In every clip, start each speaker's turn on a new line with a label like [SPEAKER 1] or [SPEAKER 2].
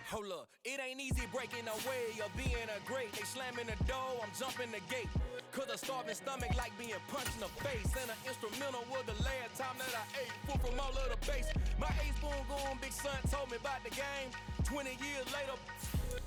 [SPEAKER 1] Hold up, it ain't easy breaking away or being a great. They slamming the door, I'm jumping the gate. Cause a starving stomach like being punched in the face. And an instrumental was the last time that I ate. Full from all of the bass. My ace boom goon, big son told me about the game. 20 years later,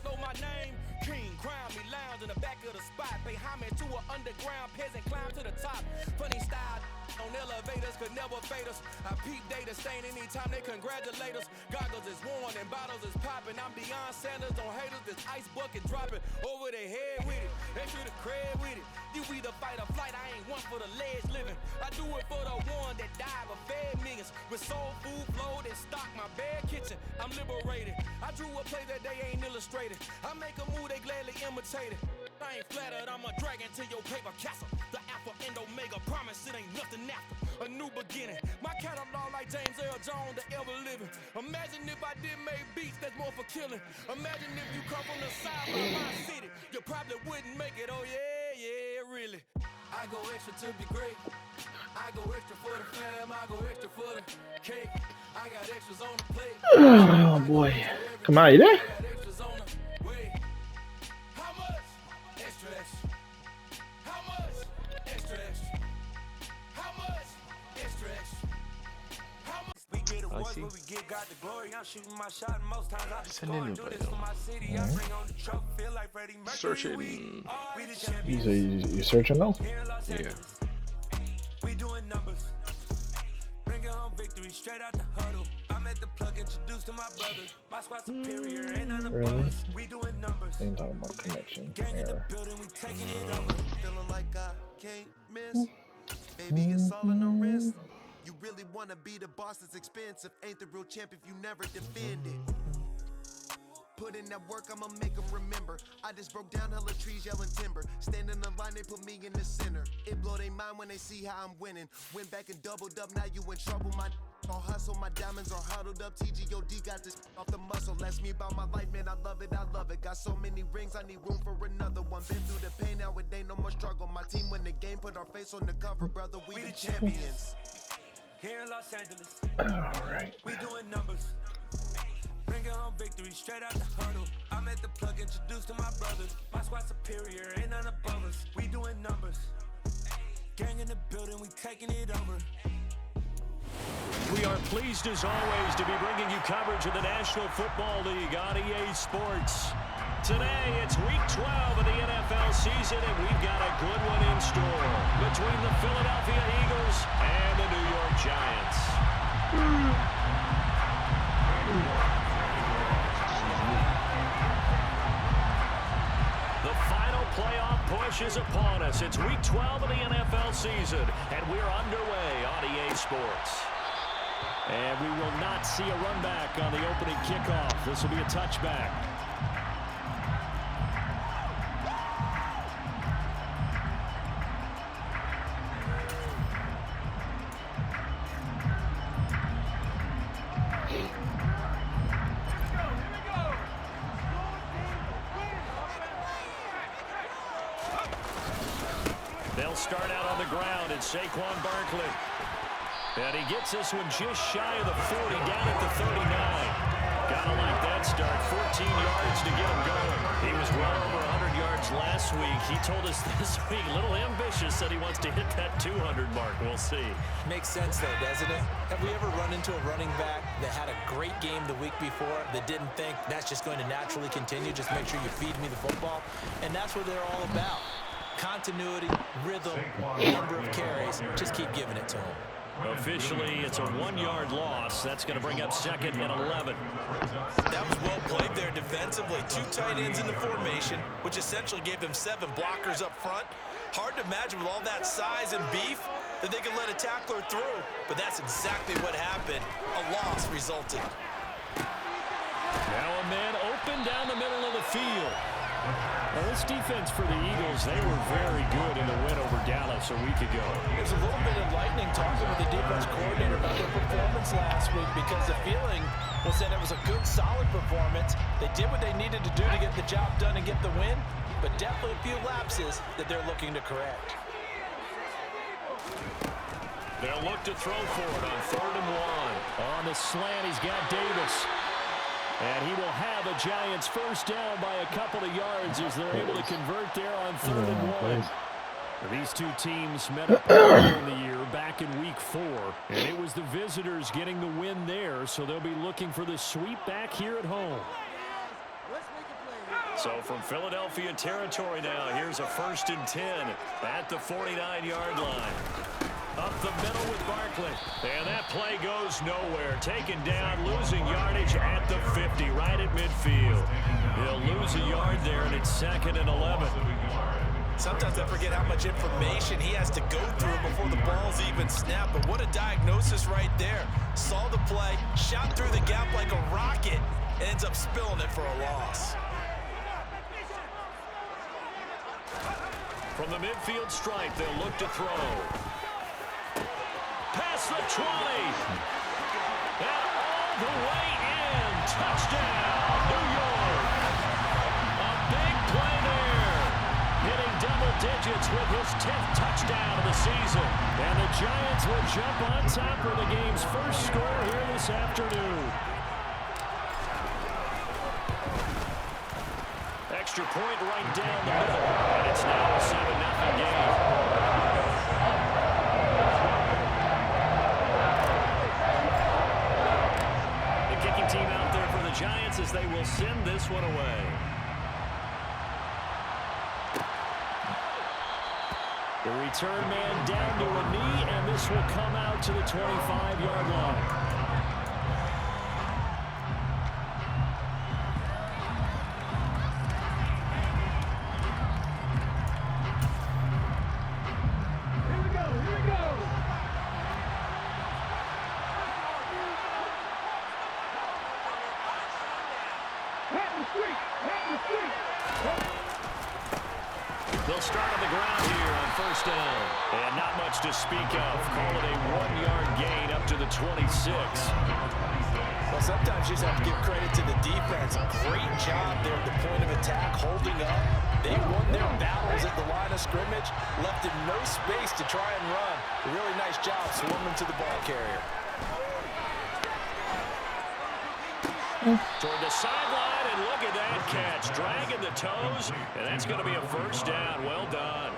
[SPEAKER 1] know my name. King, crown me, lounge in the back of the spot. Pay homage to an underground peasant, climb to the top. Funny style on elevators could never fade us. I peep data stain anytime they congratulate us. Goggles is worn and bottles is popping. I'm Deion Sanders on haters, this ice bucket dropping over their head with it. Extra the cred with it. You either fight or flight, I ain't one for the ledge living. I do it for the one that died but fed millions. With soul food flowed and stock my bare kitchen. I'm liberated. I drew a play that they ain't illustrated. I make a move, they gladly imitate it. I ain't flattered, I'm a dragon to your paper castle. The alpha and omega, promise it ain't nothing after. A new beginning. My catalog like James Earl Jones, the ever living. Imagine if I did make beats that's more for killing. Imagine if you come from the side of my city. You probably wouldn't make it, oh yeah, really. I go extra to be great. I go extra for the fam, I go extra for the cake. I got extras on the plate.
[SPEAKER 2] Oh boy. Come on, you there?
[SPEAKER 3] Searching.
[SPEAKER 2] You searching those?
[SPEAKER 3] Yeah.
[SPEAKER 4] We doing numbers. Bringing home victory straight out the huddle. I'm at the plug introduced to my brothers. My squad superior ain't none above us. We doing numbers.
[SPEAKER 2] Ain't talking about connection.
[SPEAKER 4] Gang in the building, we taking it over. Feeling like I can't miss. Baby, it's all in the wrist. You really wanna be the boss, it's expensive. Ain't the real champ if you never defend it. Put in that work, I'ma make them remember. I just broke down hella trees, yelling timber. Stand in the line, they put me in the center. It blow they mind when they see how I'm winning. Went back and doubled up, now you in trouble. My all hustle, my diamonds are huddled up. TGOD got this off the muscle. Ask me about my life, man, I love it, I love it. Got so many rings, I need room for another one. Been through the pain, now it ain't no more struggle. My team win the game, put our face on the cover, brother. We the champions. Here in Los Angeles.
[SPEAKER 2] Alright.
[SPEAKER 4] We doing numbers. Bringing home victory straight out the huddle. I'm at the plug introduced to my brothers. My squad superior, ain't none above us. We doing numbers. Gang in the building, we taking it over.
[SPEAKER 5] We are pleased as always to be bringing you coverage of the National Football League on EA Sports. Today, it's week 12 of the NFL season, and we've got a good one in store between the Philadelphia Eagles and the New York Giants. The final playoff push is upon us. It's week 12 of the NFL season, and we're underway on EA Sports. And we will not see a run back on the opening kickoff. This will be a touchback. They'll start out on the ground, and Saquon Barkley. And he gets this one just shy of the 40, down at the 39. Gotta like that start. 14 yards to get him going. He was well over 100 yards last week. He told us this week, a little ambitious, said he wants to hit that 200 mark. We'll see.
[SPEAKER 6] Makes sense, though, doesn't it? Have we ever run into a running back that had a great game the week before that didn't think that's just going to naturally continue? Just make sure you feed me the football. And that's what they're all about. Continuity, rhythm, number of carries. Just keep giving it to him.
[SPEAKER 5] Officially, it's a 1-yard loss. That's going to bring up 2nd and 11.
[SPEAKER 6] That was well played there defensively. 2 tight ends in the formation, which essentially gave them 7 blockers up front. Hard to imagine with all that size and beef that they could let a tackler through. But that's exactly what happened. A loss resulted.
[SPEAKER 5] Now a man open down the middle of the field. Well, this defense for the Eagles, they were very good in the win over Dallas a week ago.
[SPEAKER 6] There's a little bit enlightening talking with the defense coordinator about their performance last week because the feeling was that it was a good, solid performance. They did what they needed to do to get the job done and get the win, but definitely a few lapses that they're looking to correct.
[SPEAKER 5] They'll look to throw for it on 3rd and 1. On the slant, he's got Davis. And he will have a Giants first down by a couple of yards as they're able to convert there on 3rd and 1. These two teams met up earlier in the year back in week 4, and it was the visitors getting the win there, so they'll be looking for the sweep back here at home. So from Philadelphia territory now, here's a 1st and 10 at the 49-yard line. Up the middle with Barkley. And that play goes nowhere. Taken down, losing yardage at the 50, right at midfield. He'll lose a yard there, and it's 2nd and 11.
[SPEAKER 6] Sometimes I forget how much information he has to go through before the ball's even snapped. But what a diagnosis right there. Saw the play, shot through the gap like a rocket, ends up spilling it for a loss.
[SPEAKER 5] From the midfield stripe, they'll look to throw. Past the 20. And all the way in. Touchdown, New York. A big play there. Hitting double digits with his 10th touchdown of the season. And the Giants will jump on top of the game's first score here this afternoon. Extra point right down the middle. And it's now a 7-0 game. The kicking team out there for the Giants as they will send this one away. The return man down to a knee, and this will come out to the 25-yard line. They'll start on the ground here on 1st down. And not much to speak of. Call it a 1-yard gain up to the 26.
[SPEAKER 6] Well, sometimes you just have to give credit to the defense. Great job there at the point of attack, holding up. They won their battles at the line of scrimmage, left him no space to try and run. A really nice job swarming to the ball carrier.
[SPEAKER 5] Toward the sideline, and look at that catch. Dragging the toes, and that's going to be a 1st down. Well done.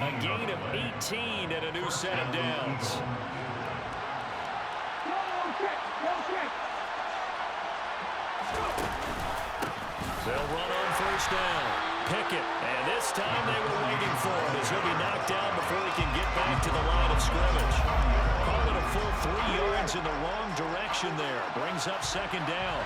[SPEAKER 5] A gain of 18 and a new set of downs. They'll run on 1st down. Pickett, and this time they were waiting for him as he'll be knocked down before he can get back to the line of scrimmage. Call it a full 3 yards in the wrong direction there. Brings up 2nd down.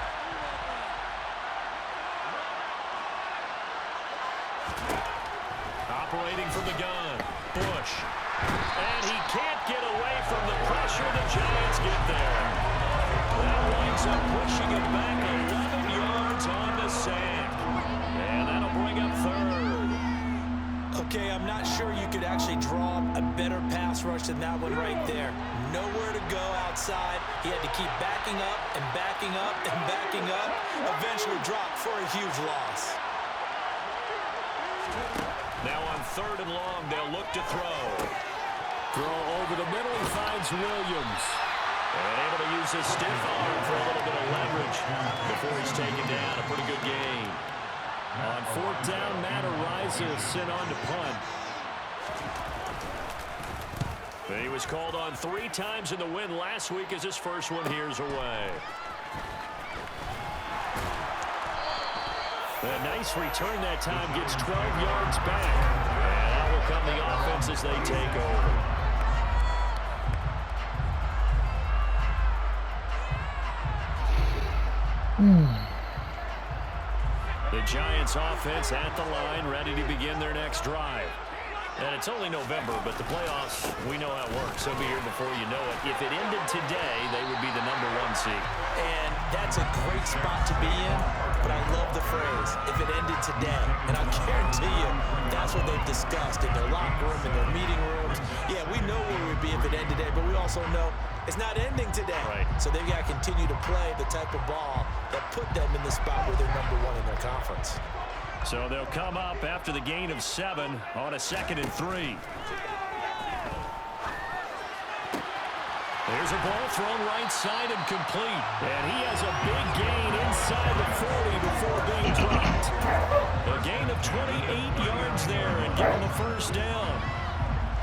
[SPEAKER 5] Operating from the gun, Bush. And he can't get away from the pressure. The Giants get there. That winds up pushing it back 11 yards on the sack. And that'll bring up 3rd.
[SPEAKER 6] Okay, I'm not sure you could actually draw a better pass rush than that one right there. Nowhere to go outside. He had to keep backing up and backing up and backing up. Eventually dropped for a huge loss.
[SPEAKER 5] Now on 3rd and long, they'll look to throw. Throw over the middle, he finds Williams. And able to use his stiff arm for a little bit of leverage before he's taken down. A pretty good gain. On 4th down, Matt Araiza is sent on to punt. He was called on 3 times in the win last week as his first one here's away. A nice return that time, gets 12 yards back. And out will come the offense as they take over. The Giants offense at the line, ready to begin their next drive. And it's only November, but the playoffs, we know how it works. They'll be here before you know it. If it ended today, they would be the #1 seed.
[SPEAKER 6] And that's a great spot to be in, but I love the phrase, if it ended today. And I guarantee you, that's what they've discussed in their locker room, in their meeting rooms. Yeah, we know where we would be if it ended today, but we also know it's not ending today.
[SPEAKER 5] Right.
[SPEAKER 6] So they've got to continue to play the type of ball that put them in the spot where they're #1 in their conference.
[SPEAKER 5] So they'll come up after the gain of 7 on a 2nd and 3. Here's Here's a ball thrown right side and complete. And he has a big gain inside the 40 before being dropped. A gain of 28 yards there and give him a first down.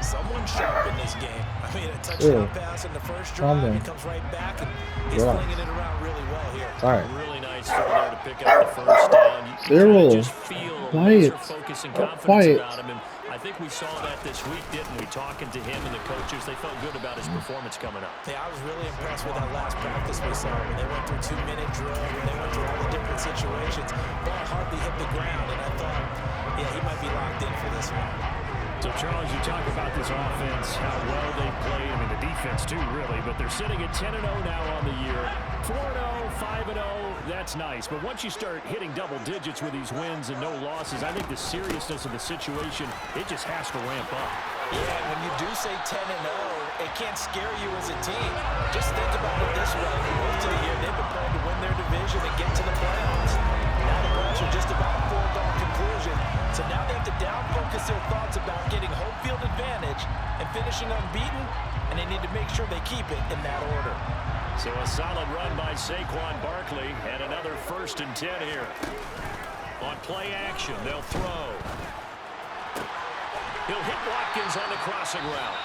[SPEAKER 6] Someone sharp in this game. I mean, a touchdown pass in the first drive. He comes right back, and he's flinging it around really well here.
[SPEAKER 2] All right.
[SPEAKER 5] Really nice throw there to pick up the first down. You just feel a laser focus and confidence about him. And I think we saw that this week, didn't we? Talking to him and the coaches, they felt good about his performance coming up.
[SPEAKER 6] Yeah, I was really impressed with that last practice we saw when they went through 2-minute drill, when they went through all the different situations. Ball hardly hit the ground, and I thought, yeah, he might be locked in for this one.
[SPEAKER 5] So, Charles, you talk about this offense, how well they play. I mean, the defense, too, really. But they're sitting at 10-0 now on the year. 4-0, 5-0, that's nice. But once you start hitting double digits with these wins and no losses, I think the seriousness of the situation, it just has to ramp up.
[SPEAKER 6] Yeah, when you do say 10-0, it can't scare you as a team. Just think about it this way. For most of the year, they've been playing to win their division and get to the playoffs. Now the Browns are just about a foregone conclusion. So now they have to down-focus their thoughts about getting home field advantage and finishing unbeaten, and they need to make sure they keep it in that order.
[SPEAKER 5] So a solid run by Saquon Barkley, and another 1st and 10 here. On play action, they'll throw. He'll hit Watkins on the crossing route.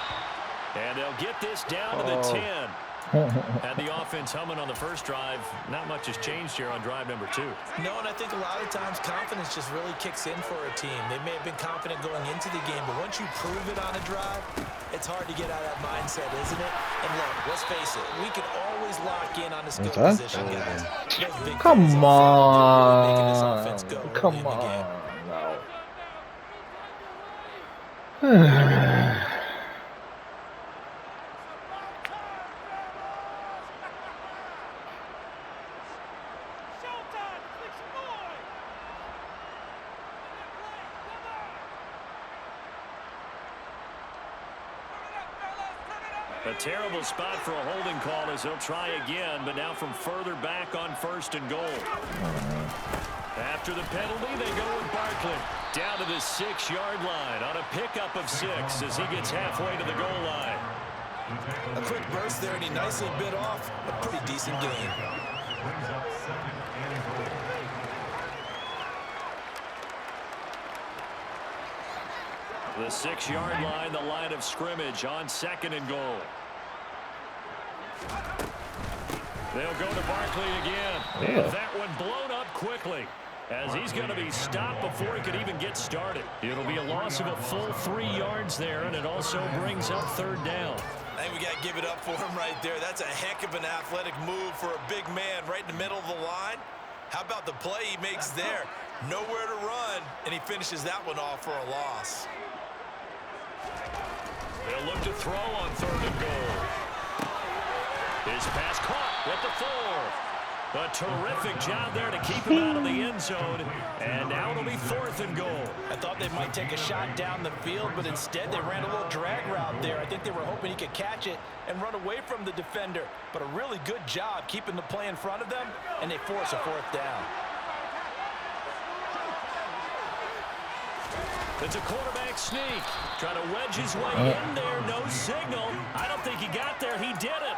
[SPEAKER 5] And they'll get this down to the 10. Had the offense humming on the first drive. Not much has changed here on drive number 2.
[SPEAKER 6] No, and I think a lot of times confidence just really kicks in for a team. They may have been confident going into the game, but once you prove it on a drive, it's hard to get out of that mindset, isn't it? And look, let's face it, we can always lock in on the skill position, guys.
[SPEAKER 2] Come on. Come on. No.
[SPEAKER 5] A terrible spot for a holding call as he'll try again, but now from further back on 1st and goal. After the penalty, they go with Barkley. Down to the 6-yard line on a pickup of 6 as he gets halfway to the goal line.
[SPEAKER 6] A quick burst there, and he nicely bit off a pretty decent gain.
[SPEAKER 5] The 6-yard line, the line of scrimmage on 2nd and goal. They'll go to Barkley again. And that one blown up quickly as he's going to be stopped before he could even get started. It'll be a loss of a full 3 yards there, and it also brings up 3rd down.
[SPEAKER 6] I think we got to give it up for him right there. That's a heck of an athletic move for a big man right in the middle of the line. How about the play he makes there? Nowhere to run, and he finishes that one off for a loss.
[SPEAKER 5] They'll look to throw on 3rd and goal. His pass caught at the 4. A terrific job there to keep him out of the end zone. And now it'll be 4th and goal.
[SPEAKER 6] I thought they might take a shot down the field, but instead they ran a little drag route there. I think they were hoping he could catch it and run away from the defender. But a really good job keeping the play in front of them, and they force a 4th down.
[SPEAKER 5] It's a quarterback sneak. Trying to wedge his way in there. No signal. I don't think he got there. He did it.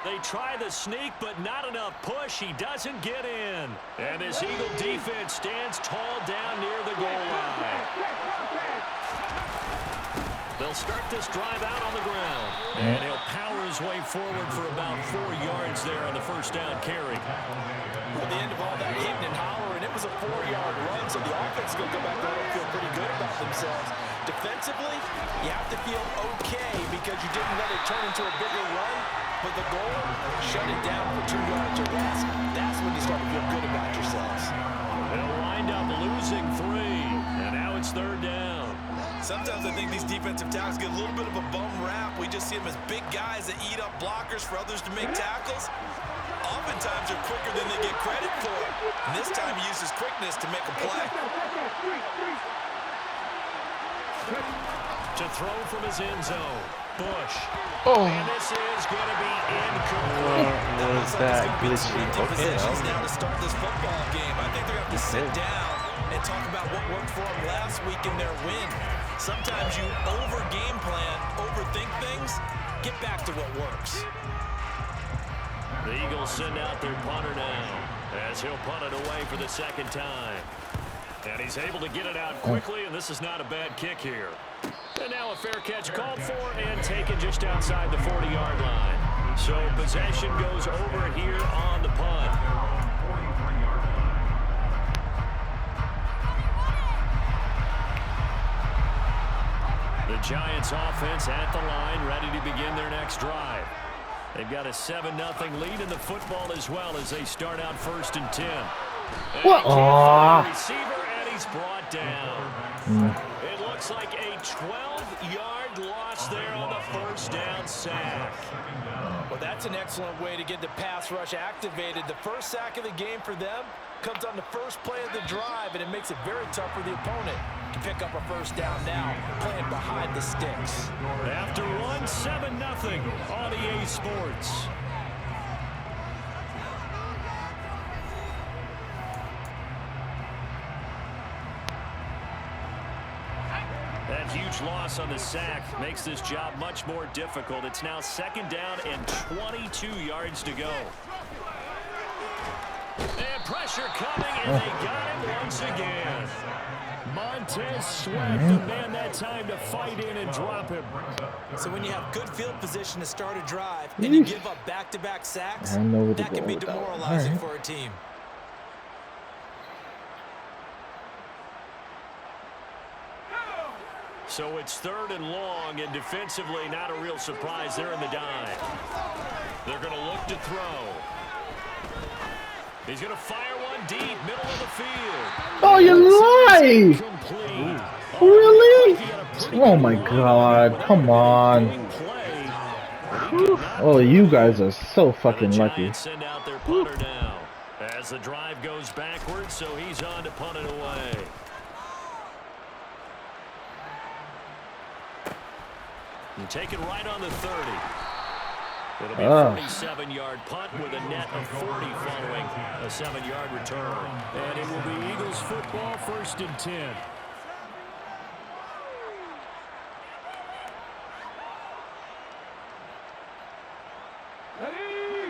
[SPEAKER 5] They try the sneak, but not enough push. He doesn't get in. And this Eagle defense stands tall down near the goal line. They'll start this drive out on the ground. And he'll power his way forward for about 4 yards there on the 1st down carry.
[SPEAKER 6] At the end of all that hitting and hollering, it was a 4-yard run, so the offense is going to go back there and feel pretty good about themselves. Defensively, you have to feel okay because you didn't let it turn into a bigger run, but the goal, shut it down for 2 yards or less. That's when you start to feel good about yourselves.
[SPEAKER 5] They'll wind up losing 3, and now it's 3rd down.
[SPEAKER 6] Sometimes I think these defensive tackles get a little bit of a bum rap. We just see them as big guys that eat up blockers for others to make tackles. Oftentimes they're quicker than they get credit for. And this time he uses quickness to make a play.
[SPEAKER 5] To throw from his end zone. Bush. And this is going to be incomplete.
[SPEAKER 3] What was that? Glitchy. Okay,
[SPEAKER 6] now to start this football game. I think they're going to have to sit down and talk about what worked for them last week in their win. Sometimes you over-game plan, overthink things, get back to what works.
[SPEAKER 5] The Eagles send out their punter now as he'll punt it away for the second time. And he's able to get it out quickly, and this is not a bad kick here. And now a fair catch called for and taken just outside the 40-yard line. So possession goes over here on the punt. The Giants offense at the line, ready to begin their next drive. They've got a 7-0 lead in the football as well as they start out 1st and 10. And
[SPEAKER 2] what?
[SPEAKER 5] The receiver, and he's brought down. It looks like a 12-yard loss there on the first down sack.
[SPEAKER 6] Well, that's an excellent way to get the pass rush activated. The first sack of the game for them comes on the first play of the drive, and it makes it very tough for the opponent to pick up a first down now, playing behind the sticks.
[SPEAKER 5] After one, 7-0 on EA Sports. That huge loss on the sack makes this job much more difficult. It's now 2nd down and 22 yards to go. And pressure coming, and they got him once again. Montez Sweat, the man that time to fight in and drop him.
[SPEAKER 6] So when you have good field position to start a drive and you give up back-to-back sacks, that can be demoralizing for a team.
[SPEAKER 5] So it's 3rd and long, and defensively not a real surprise. They're in the dive. They're going to look to throw. He's going to fire one deep, middle of the field.
[SPEAKER 2] Oh, you lie! Really? Oh my God! Come on! Oh, you guys are so fucking lucky.
[SPEAKER 5] Send out their punter now as the drive goes backwards, so he's on to punt it away. You take it right on the 30. It'll be a 47-yard punt with a net of 40 following a 7-yard return. And it will be Eagles football, 1st and 10.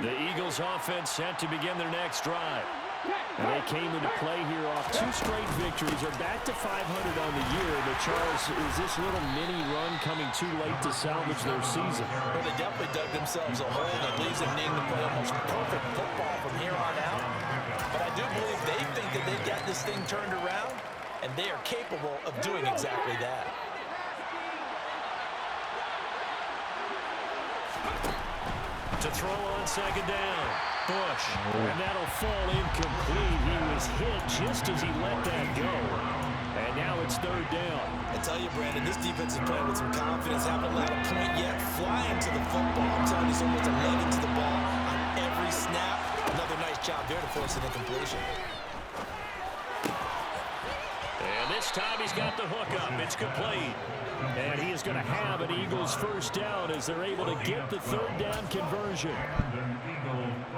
[SPEAKER 5] The Eagles offense set to begin their next drive. And they came into play here off 2 straight victories. They're back to 500 on the year. But, Charles, is this little mini run coming too late to salvage their season?
[SPEAKER 6] Well, they definitely dug themselves a hole that leaves them needing to play almost perfect football from here on out. But I do believe they think that they've got this thing turned around, and they are capable of doing exactly that.
[SPEAKER 5] To throw on 2nd down. Bush. And that'll fall incomplete. He was hit just as he let that go. And now it's 3rd down.
[SPEAKER 6] I tell you, Brandon, this defense is playing with some confidence. Haven't allowed a point yet. Flying to the football. I'm telling you, it's almost 11 to the ball on every snap. Another nice job there to force an incompletion.
[SPEAKER 5] And this time he's got the hook up. It's complete. And he is going to have an Eagles 1st down as they're able to get the 3rd down conversion.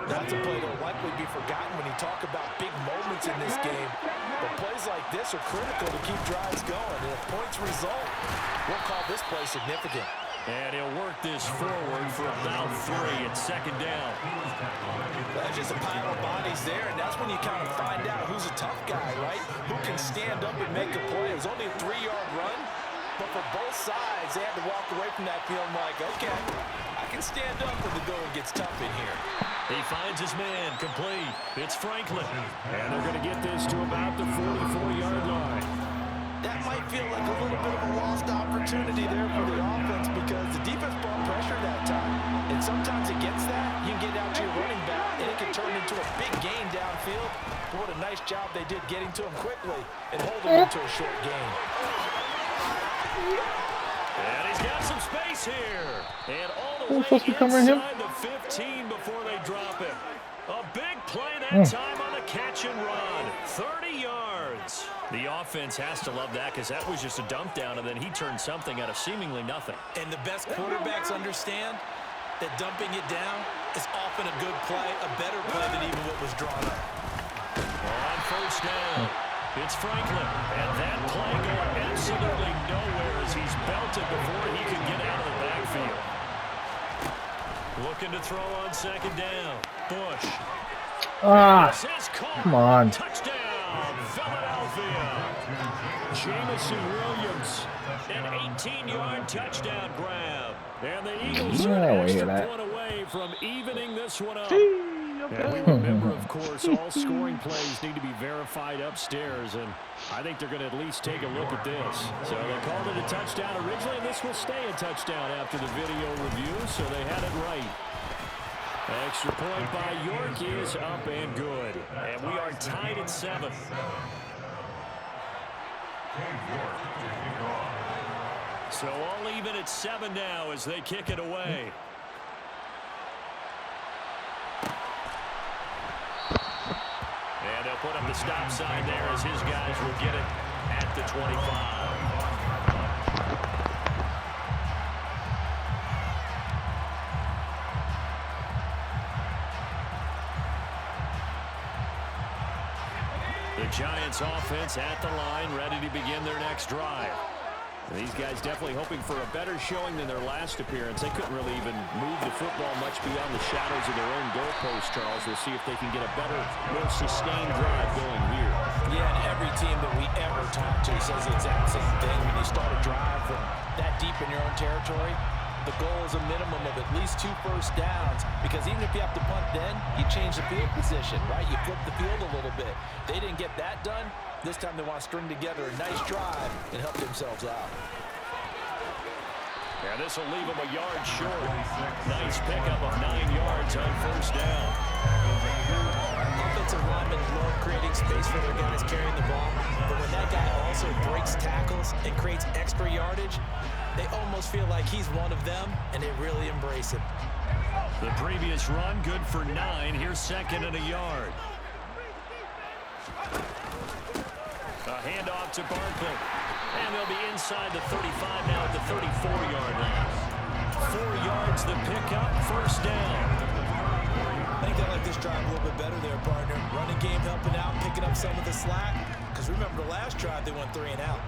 [SPEAKER 6] That's a play that will likely be forgotten when you talk about big moments in this game. But plays like this are critical to keep drives going. And if points result, we'll call this play significant.
[SPEAKER 5] And he'll work this forward for about 3 at 2nd down.
[SPEAKER 6] That's just a pile of bodies there, and that's when you kind of find out who's a tough guy, right? Who can stand up and make a play. It was only a 3-yard run, but for both sides, they had to walk away from that feeling like, okay, I can stand up when the going gets tough in here.
[SPEAKER 5] He finds his man, complete. It's Franklin. And they're going to get this to about the 44-yard line.
[SPEAKER 6] That might feel like a little bit of a lost opportunity there for the offense because the defense brought pressure that time. And sometimes it gets that. You can get out to your running back, and it can turn into a big gain downfield. But what a nice job they did getting to him quickly and holding him to a short gain.
[SPEAKER 5] And he's got some space here. And all the way inside the 15 before they drop him. A big play that time on the catch and run. 30 yards. The offense has to love that because that was just a dump down, and then he turned something out of seemingly nothing.
[SPEAKER 6] And the best quarterbacks understand that dumping it down is often a good play, a better play than even what was drawn up.
[SPEAKER 5] On 1st down, it's Franklin. And that play going absolutely nowhere as he's belted before he can get out of the backfield. Looking to throw on 2nd down. Bush.
[SPEAKER 2] Ah, come on.
[SPEAKER 5] Touchdown, Philadelphia. Jamison Williams, an 18-yard touchdown grab. And the Eagles are an extra point away from evening this one up. And we remember, of course, all scoring plays need to be verified upstairs, and I think they're going to at least take a look at this. So they called it a touchdown originally, and this will stay a touchdown after the video review, so they had it right. Extra point by York is up and good. And we are tied at 7. So all even at 7 now as they kick it away. And they'll put up the stop sign there as his guys will get it at the 25. The Giants offense at the line, ready to begin their next drive. And these guys definitely hoping for a better showing than their last appearance. They couldn't really even move the football much beyond the shadows of their own goalpost, Charles. We'll see if they can get a better, more sustained drive going here.
[SPEAKER 6] Yeah, and every team that we ever talk to says the exact same thing. When you start a drive from that deep in your own territory, the goal is a minimum of at least 2 first downs, because even if you have to punt then, you change the field position, right? You flip the field a little bit. They didn't get that done. This time they want to string together a nice drive and help themselves out.
[SPEAKER 5] Yeah, this will leave them a yard short. Nice pickup of 9 yards on first down.
[SPEAKER 6] Offensive linemen love creating space for their guys carrying the ball, but when that guy also breaks tackles and creates extra yardage, they almost feel like he's one of them, and they really embrace him.
[SPEAKER 5] The previous run, good for 9. Here's second and a yard. A handoff to Barkley. And they'll be inside the 35 now at the 34-yard line. 4 yards the pickup, first down.
[SPEAKER 6] I think they like this drive a little bit better there, partner. Running game helping out, picking up some of the slack. Because remember, the last drive, they went 3 and out.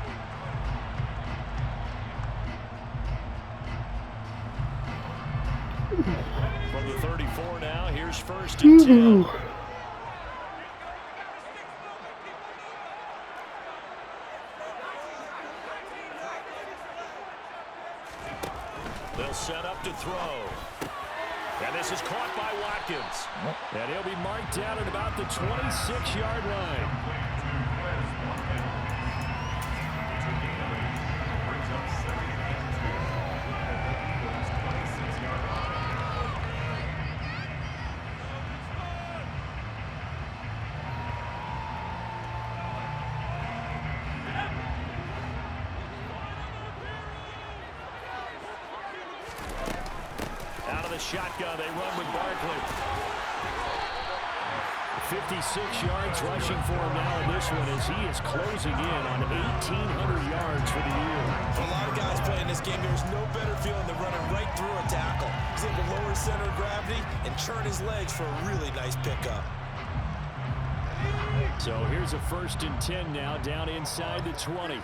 [SPEAKER 5] From the 34 now, here's first and 10. They'll set up to throw. And this is caught by Watkins. And he'll be marked down at about the 26-yard line. Shotgun, they run with Barkley. 56 yards rushing for him now in this one as he is closing in on 1,800 yards for the year.
[SPEAKER 6] For a lot of guys playing this game, there's no better feeling than running right through a tackle. He's able to lower his center of gravity and turn his legs for a really nice pickup.
[SPEAKER 5] So here's a first and 10 now, down inside the 20.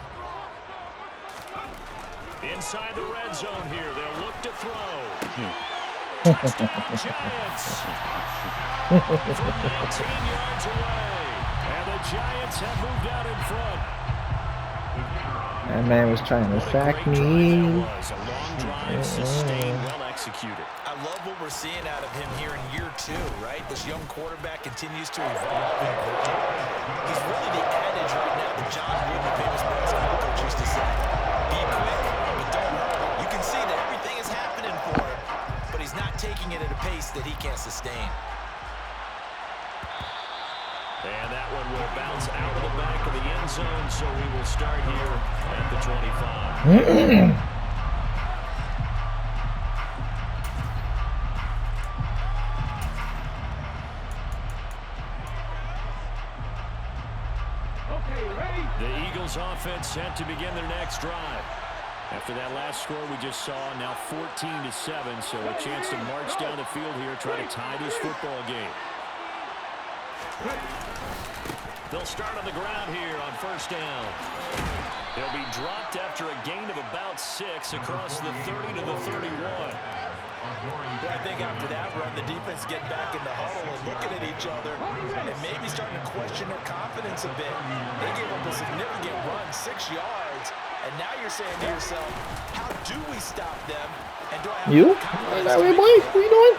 [SPEAKER 5] Inside the red zone here, they'll look to throw. Touchdown, Giants. From 19 yards away. And the Giants have moved out in front.
[SPEAKER 2] That man was trying to sack me.
[SPEAKER 5] A long drive, sustained, well executed.
[SPEAKER 6] I love what we're seeing out of him here in year 2, right? This young quarterback continues to evolve and grow. He's really the adage right now that John Wooden, the famous basketball coach, used to say. Be quick, but don't hurry. You can see that everything is happening for him, but he's not taking it at a pace that he can't sustain.
[SPEAKER 5] And that one will bounce out of the back of the end zone, so we will start here at the 25. The Eagles offense set to begin their next drive. After that last score we just saw, now 14-7, so a chance to march down the field here, try to tie this football game. They'll start on the ground here on first down. They'll be dropped after a gain of about 6 across the 30 to the 31.
[SPEAKER 6] Well, I think after that run, the defense getting back in the huddle and looking at each other and maybe starting to question their confidence a bit. They gave up a significant run, 6 yards, and now you're saying to yourself, how do we stop them? And do I have
[SPEAKER 2] You?
[SPEAKER 6] confidence
[SPEAKER 2] That
[SPEAKER 6] to
[SPEAKER 2] way,
[SPEAKER 6] make
[SPEAKER 2] boy? What are you doing?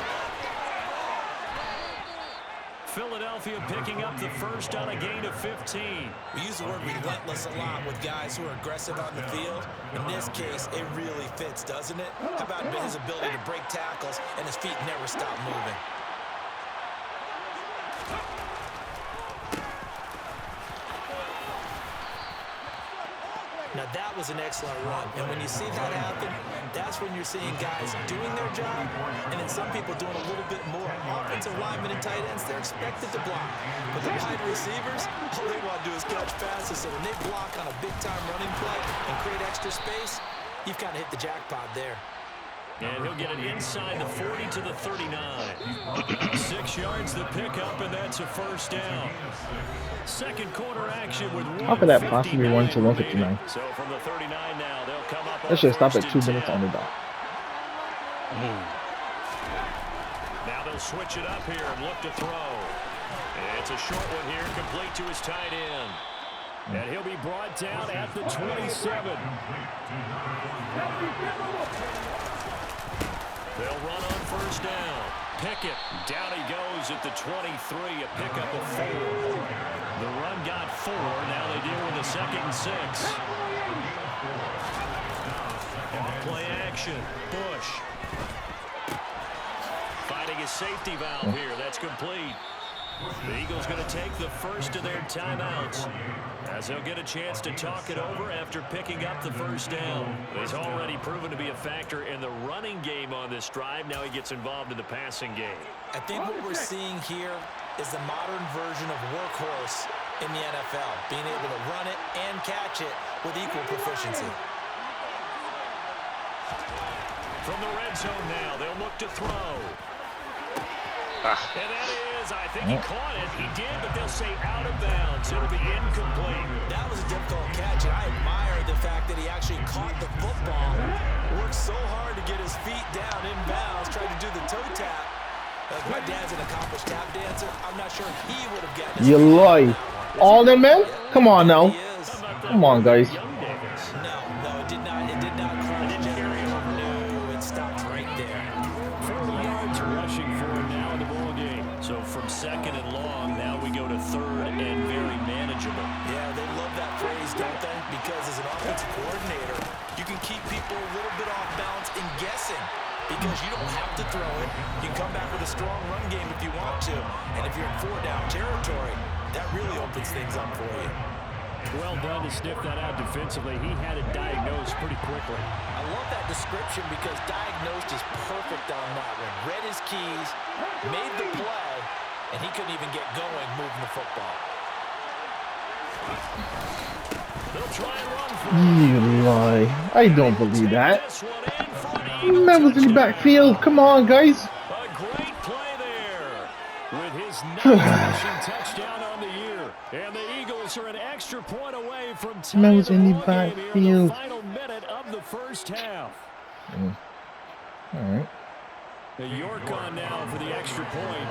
[SPEAKER 5] Philadelphia picking up the first on a gain of 15.
[SPEAKER 6] We use the word relentless a lot with guys who are aggressive on the field. In this case, it really fits, doesn't it? How about his ability to break tackles and his feet never stop moving? Now that was an excellent run, and when you see that happen, that's when you're seeing guys doing their job, and then some people doing a little bit more. Offensive linemen and tight ends, they're expected to block, but the wide receivers, all they want to do is catch passes, so when they block on a big-time running play and create extra space, you've kind of hit the jackpot there.
[SPEAKER 5] And he'll get it inside the 40 to the 39. 6 yards to pick up, and that's a first down. Second quarter action with
[SPEAKER 2] How could that possibly run to 159?
[SPEAKER 5] So from the 39 now, they'll come up.
[SPEAKER 2] Let's just stop at 2 minutes on the dot.
[SPEAKER 5] Now they'll switch it up here and look to throw. It's a short one here, complete to his tight end. And he'll be brought down at the 27. They'll run on first down. Pickett, down he goes at the 23, a pickup of 4. The run got 4. Now they deal with a 2nd and 6. Play action. Bush. Finding his safety valve here. That's complete. The Eagles going to take the first of their timeouts as they'll get a chance to talk it over after picking up the first down. He's already proven to be a factor in the running game on this drive. Now he gets involved in the passing game.
[SPEAKER 6] I think what we're seeing here is the modern version of workhorse in the NFL, being able to run it and catch it with equal proficiency.
[SPEAKER 5] From the red zone now, they'll look to throw. And that is, I think he caught it. He did, but they'll say out of bounds. It'll be incomplete.
[SPEAKER 6] That was a difficult catch, and I admire the fact that he actually caught the football. Worked so hard to get his feet down in bounds, tried to do the toe tap. My dad's an accomplished tap dancer. I'm not sure he would have gotten his
[SPEAKER 2] You lie. All them men? Come on now. Come on, guys.
[SPEAKER 6] No, it did not. It did not crunch. No, it stopped right there.
[SPEAKER 5] 40 yards rushing for him now in the ball game. So from 2nd and long, now we go to 3rd and very manageable.
[SPEAKER 6] Yeah, they love that phrase, don't they? Because as an offensive coordinator, you can keep people a little bit off balance and guessing. Because you don't have to throw it. You can come back with a strong run game if you want to. And if you're in 4-down territory, that really opens things up for you.
[SPEAKER 5] Well done to sniff that out defensively. He had it diagnosed pretty quickly.
[SPEAKER 6] I love that description because diagnosed is perfect on that one. Read his keys, made the play, and he couldn't even get going moving the football.
[SPEAKER 5] They'll try and run for
[SPEAKER 2] You lie. I don't believe that. Man was in the backfield. Come on, guys.
[SPEAKER 5] A great play there with his 9th rushing touchdown on the year. And the Eagles are an extra point away from
[SPEAKER 2] Man was in the
[SPEAKER 5] tying the ball game here in the
[SPEAKER 2] backfield.
[SPEAKER 5] final minute of the first half.
[SPEAKER 2] All right.
[SPEAKER 5] The York on now for the extra point.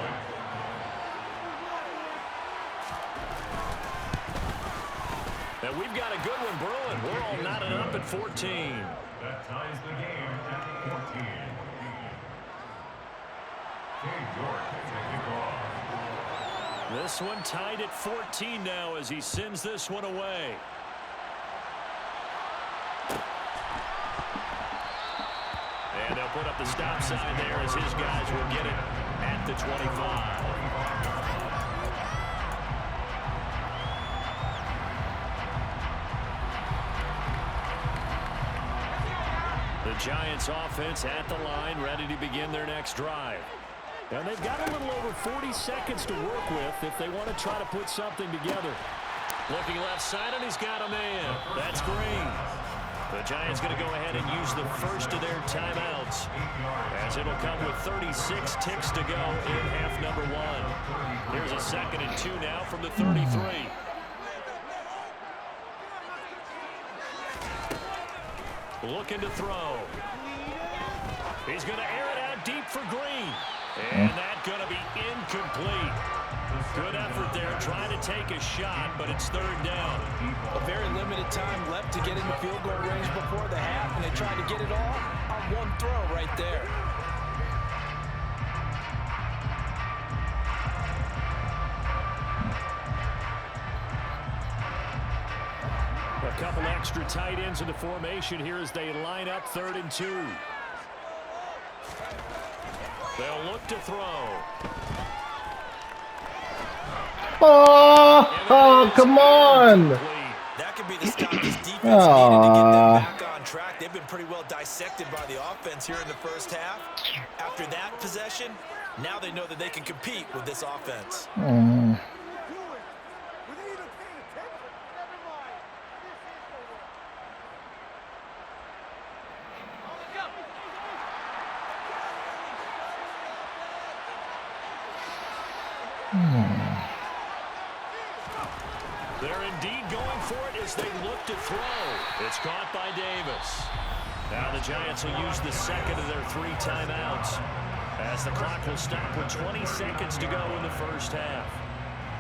[SPEAKER 5] And we've got a good one brewing. We're all knotted up at 14.
[SPEAKER 7] That ties the game at 14. York to kick off.
[SPEAKER 5] This one tied at 14 now as he sends this one away. And they'll put up the stop sign there as his guys will get it at the 25. The Giants offense at the line, ready to begin their next drive. And they've got a little over 40 seconds to work with if they want to try to put something together. Looking left side, and he's got a man. That's Green. The Giants going to go ahead and use the first of their timeouts, as it'll come with 36 ticks to go in half number 1. Here's a 2nd and 2 now from the 33. Looking to throw. He's going to air it out deep for Green. And that's going to be incomplete. Good effort there trying to take a shot, but it's third down.
[SPEAKER 6] A very limited time left to get into field goal range before the half, and they tried to get it all on one throw right there.
[SPEAKER 5] A couple extra tight ends in the formation here as they line up 3rd and 2. They'll look to throw.
[SPEAKER 2] Oh, come on.
[SPEAKER 6] That could be the stop this defense needed to get them back on track. They've been pretty well dissected by the offense here in the first half. After that possession, now they know that they can compete with this offense.
[SPEAKER 5] They're indeed going for it as they look to throw. It's caught by Davis. Now the Giants will use the second of their 3 timeouts as the clock will stop with 20 seconds to go in the first half.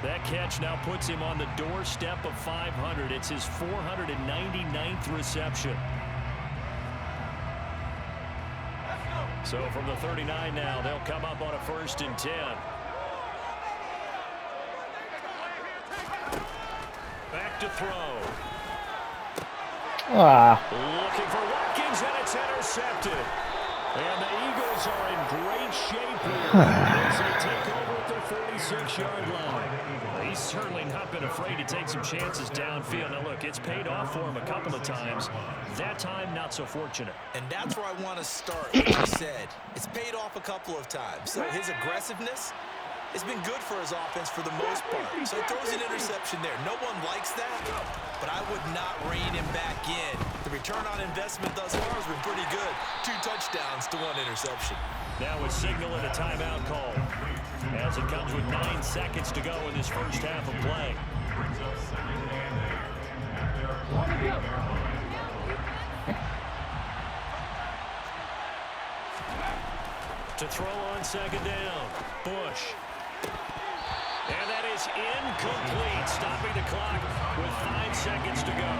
[SPEAKER 5] That catch now puts him on the doorstep of 500. It's his 499th reception. So from the 39 now, they'll come up on a 1st and 10. Back to throw. Looking for Watkins, and it's intercepted. And the Eagles are in great shape here as they take over at their 46-yard line. He's certainly not been afraid to take some chances downfield. Now, look, it's paid off for him a couple of times. That time, not so fortunate.
[SPEAKER 6] And that's where I want to start, like I said. It's paid off a couple of times. So his aggressiveness has been good for his offense for the most part. So he throws an interception there. No one likes that, but I would not rein him back in. The return on investment thus far has been pretty good. 2 touchdowns to 1 interception.
[SPEAKER 5] Now a signal and a timeout call as it comes with 9 seconds to go in this first half of play. To throw on 2nd down, Bush. And that is incomplete, stopping the clock with 5 seconds to go.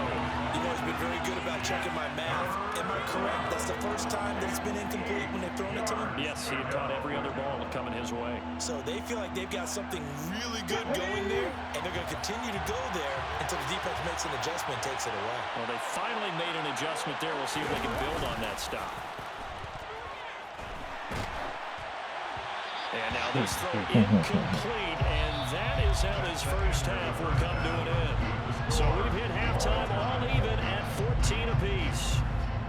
[SPEAKER 6] You know, he's been very good about checking my math. Am I correct? That's the first time that it's been incomplete when they've thrown it to him?
[SPEAKER 5] Yes, he had caught every other ball coming his way.
[SPEAKER 6] So they feel like they've got something really good going there, and they're going to continue to go there until the defense makes an adjustment and takes it away.
[SPEAKER 5] Well, they finally made an adjustment there. We'll see if they can build on that stop. And now this throw incomplete, and that is how this first half will come to an end. So we've hit halftime all even at 14 apiece.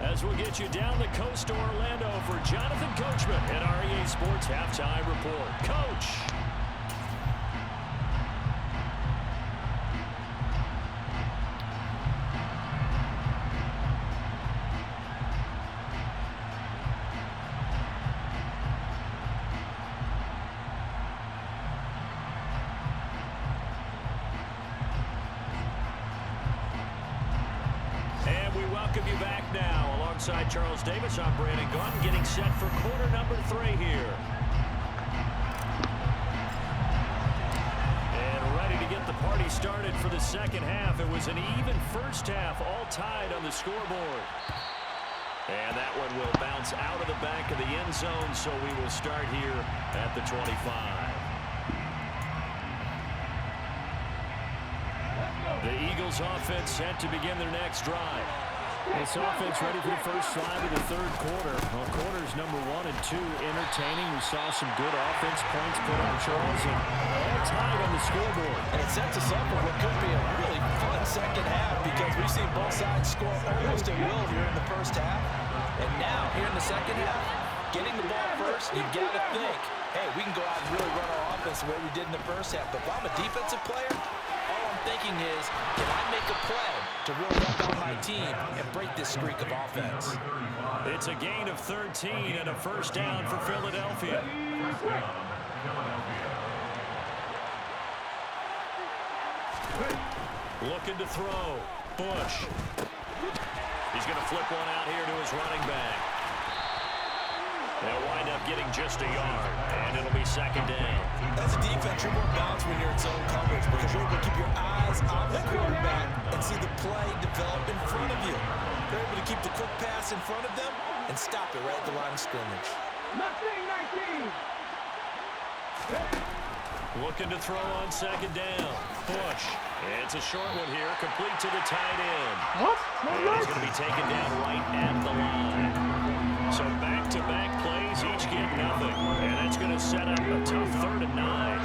[SPEAKER 5] As we'll get you down the coast to Orlando for Jonathan Coachman at REA Sports Halftime Report. Coach. Welcome you back now. Alongside Charles Davis, I'm Brandon Gunn, getting set for quarter number 3 here. And ready to get the party started for the second half. It was an even first half, all tied on the scoreboard. And that one will bounce out of the back of the end zone, so we will start here at the 25. The Eagles offense set to begin their next drive. This offense ready for the first drive of the 3rd quarter. Well, quarters number 1 and 2 entertaining. We saw some good offense points put on Charles, and all tied on the scoreboard.
[SPEAKER 6] And it sets us up for what could be a really fun second half because we've seen both sides score almost at will here in the first half. And now, here in the second half, getting the ball first, you've got to think, hey, we can go out and really run our offense the way we did in the first half. But if I'm a defensive player, all I'm thinking is, can I make a play to really help out my team and break this streak of offense?
[SPEAKER 5] It's a gain of 13 and a first down for Philadelphia. Looking to throw. Bush. He's going to flip one out here to his running back. They'll wind up getting just a yard, and it'll be second down.
[SPEAKER 6] As a defense, you're more balanced when you're in zone coverage because you're able to keep your eyes on the quarterback and see the play develop in front of you. They're able to keep the quick pass in front of them and stop it right at the line of scrimmage.
[SPEAKER 5] Looking to throw on second down. Bush. It's a short one here, complete to the tight end.
[SPEAKER 2] What?
[SPEAKER 5] And he's going to be taken down right at the line. So back-to-back plays, each get nothing. And that's going to set up a tough 3rd and 9.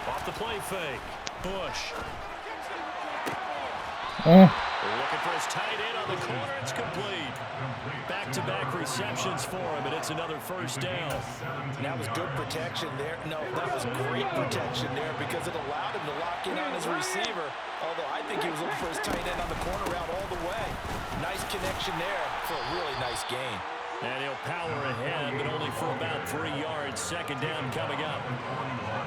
[SPEAKER 5] Off the play fake. Bush. Looking for his tight end on the corner. It's complete. Back-to-back receptions for him, and it's another first down.
[SPEAKER 6] And that was good protection there. No, that was great protection there because it allowed him to lock in on his receiver. Although I think he was looking for his tight end on the corner route all the way. Nice connection there for a really nice gain.
[SPEAKER 5] And he'll power ahead, but only for about 3 yards. Second down coming up.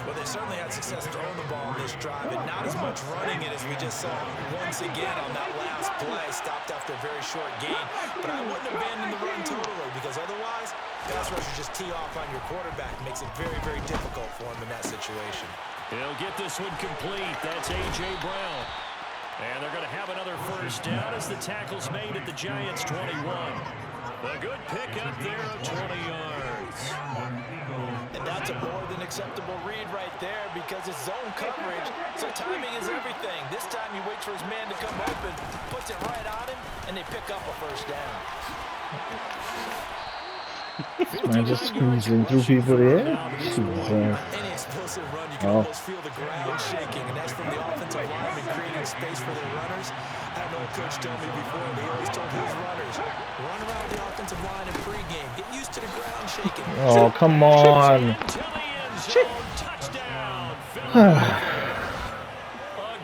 [SPEAKER 6] Well, they certainly had success throwing the ball on this drive, and not as much running it as we just saw once again on that last play. Stopped after a very short gain. But I wouldn't abandon the run totally because otherwise, pass rushers just tee off on your quarterback. Makes it very, very difficult for him in that situation.
[SPEAKER 5] He'll get this one complete. That's A.J. Brown. And they're going to have another first down as the tackle's made at the Giants' 21. A good pickup there of 20 yards.
[SPEAKER 6] And that's a more than acceptable read right there because it's zone coverage, so timing is everything. This time he waits for his man to come open, puts it right on him, and they pick up a first down.
[SPEAKER 2] Man, just squeezing through people here.
[SPEAKER 6] Any explosive run, you can almost feel the ground shaking, and that's from the offensive lineman creating space for their runners. I had an old coach tell me before, they always told his runners, run around the offensive line in pregame, get used to the ground shaking.
[SPEAKER 2] Oh, come on.
[SPEAKER 5] Touchdown. A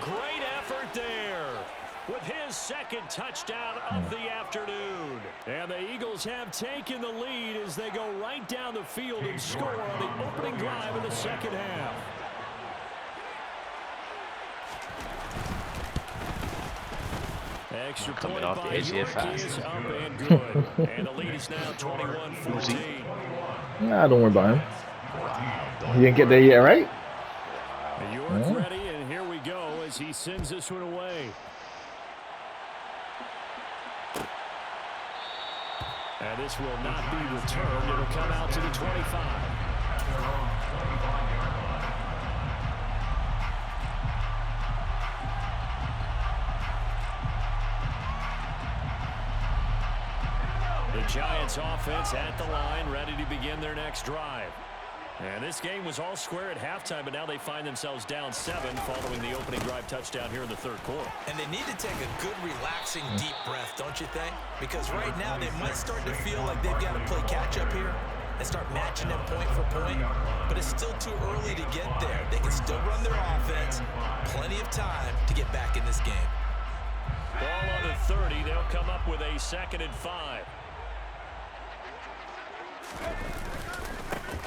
[SPEAKER 5] great effort there with his second touchdown of the afternoon. And the Eagles have taken the lead as they go right down the field and score on the opening drive of the second half. Extra point
[SPEAKER 3] off the
[SPEAKER 5] by
[SPEAKER 3] edge here
[SPEAKER 5] York
[SPEAKER 3] fast.
[SPEAKER 5] is up and good. And the lead is now 21-14.
[SPEAKER 2] Nah, don't worry about him. He didn't get there yet, right?
[SPEAKER 5] York ready, and here we go as he sends this one away. And this will not be returned. It'll come out to the 25. The Giants offense at the line, ready to begin their next drive. And this game was all square at halftime, but now they find themselves down 7 following the opening drive touchdown here in the third quarter.
[SPEAKER 6] And they need to take a good, relaxing, deep breath, don't you think? Because right now they might start to feel like they've got to play catch-up here and start matching them point for point. But it's still too early to get there. They can still run their offense. Plenty of time to get back in this game.
[SPEAKER 5] Ball on the 30. They'll come up with a 2nd and 5.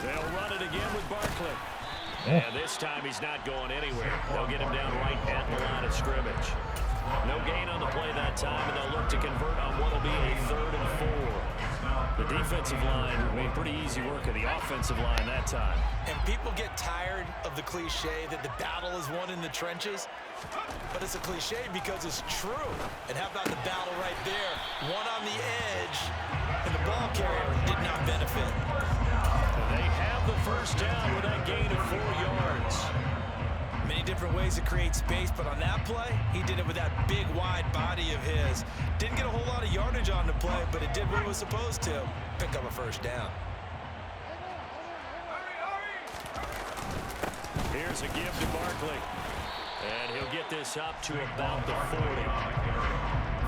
[SPEAKER 5] They'll run it again with Barkley. And this time he's not going anywhere. They'll get him down right at the line of scrimmage. No gain on the play that time, and they'll look to convert on what will be a 3rd and 4. The defensive line made pretty easy work of the offensive line that time.
[SPEAKER 6] And people get tired of the cliche that the battle is won in the trenches. But it's a cliche because it's true. And how about the battle right there? One on the edge, and the ball carrier did not benefit.
[SPEAKER 5] They have the first down with that gain of 4 yards.
[SPEAKER 6] Many different ways to create space, but on that play, he did it with that big, wide body of his. Didn't get a whole lot of yardage on the play, but it did what it was supposed to. Pick up a first down.
[SPEAKER 5] Here's a give to Barkley. And he'll get this up to about the 40.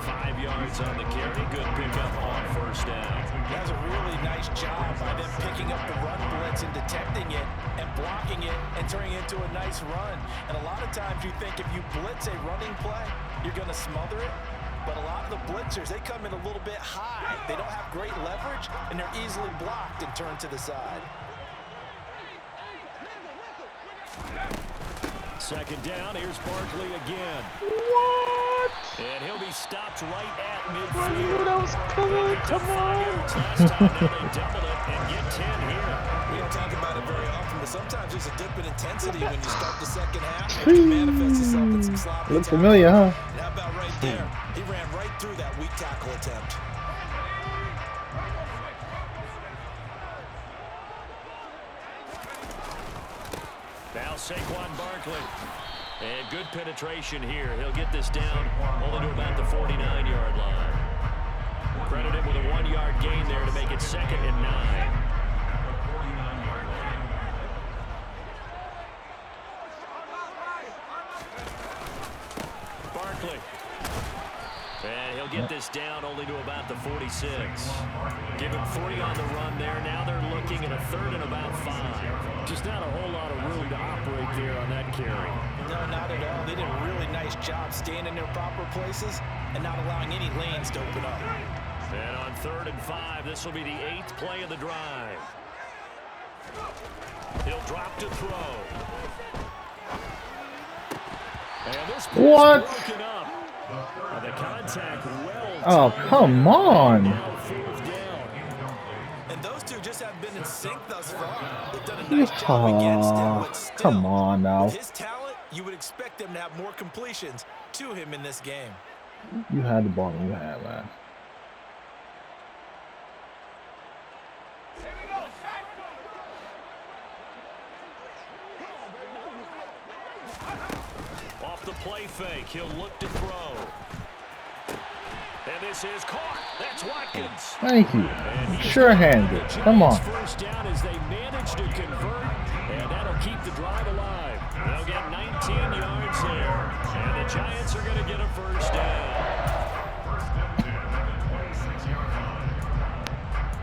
[SPEAKER 5] 5 yards on the carry. Good pickup on first down.
[SPEAKER 6] That's a really nice job by them picking up the run blitz and detecting it and blocking it and turning it into a nice run. And a lot of times you think if you blitz a running play, you're going to smother it. But a lot of the blitzers, they come in a little bit high. They don't have great leverage, and they're easily blocked and turned to the side.
[SPEAKER 5] Second down, here's Barkley again.
[SPEAKER 2] What?
[SPEAKER 5] And he'll be stopped right at midfield.
[SPEAKER 3] That was good. Come on.
[SPEAKER 5] Last time, now they doubled it and get 10 here.
[SPEAKER 6] We don't talk about it very often, but sometimes there's a dip in intensity when you start the second half. It can manifest itself in some sloppy
[SPEAKER 2] Looks
[SPEAKER 6] tackle.
[SPEAKER 2] familiar, huh?
[SPEAKER 6] And how about right there? He ran right through that weak tackle attempt.
[SPEAKER 5] Now Saquon Barkley. And good penetration here. He'll get this down only to about the 49-yard line. Credited with a 1-yard gain there to make it 2nd and 9. Barkley. And he'll get this down only to about the 46. Give him 3 on the run there. Now they're looking at a 3rd and about 5. Just not a whole lot of room to operate there on that carry.
[SPEAKER 6] No, not at all. They did a really nice job staying in their proper places and not allowing any lanes to open up.
[SPEAKER 5] And on 3rd and 5, this will be the 8th play of the drive. He'll drop to throw. And this play
[SPEAKER 2] What?
[SPEAKER 5] is broken up. The contact well.
[SPEAKER 2] Oh, come on.
[SPEAKER 5] Now 4th down.
[SPEAKER 6] And those two just haven't been in sync thus far. They've done a nice job against him, but still,
[SPEAKER 2] Come on now.
[SPEAKER 6] with his talent, you would expect them to have more completions to him in this game.
[SPEAKER 2] You had the ball and you had, man.
[SPEAKER 5] Off the play fake, he'll look to throw. And this is caught. That's Watkins.
[SPEAKER 2] Thank you. Sure-handed. Come on.
[SPEAKER 5] First down as they manage to convert, and that'll keep the drive alive. They'll get 19 yards there, and the Giants are going to get a first down.
[SPEAKER 7] First and 10 at the 26-yard line.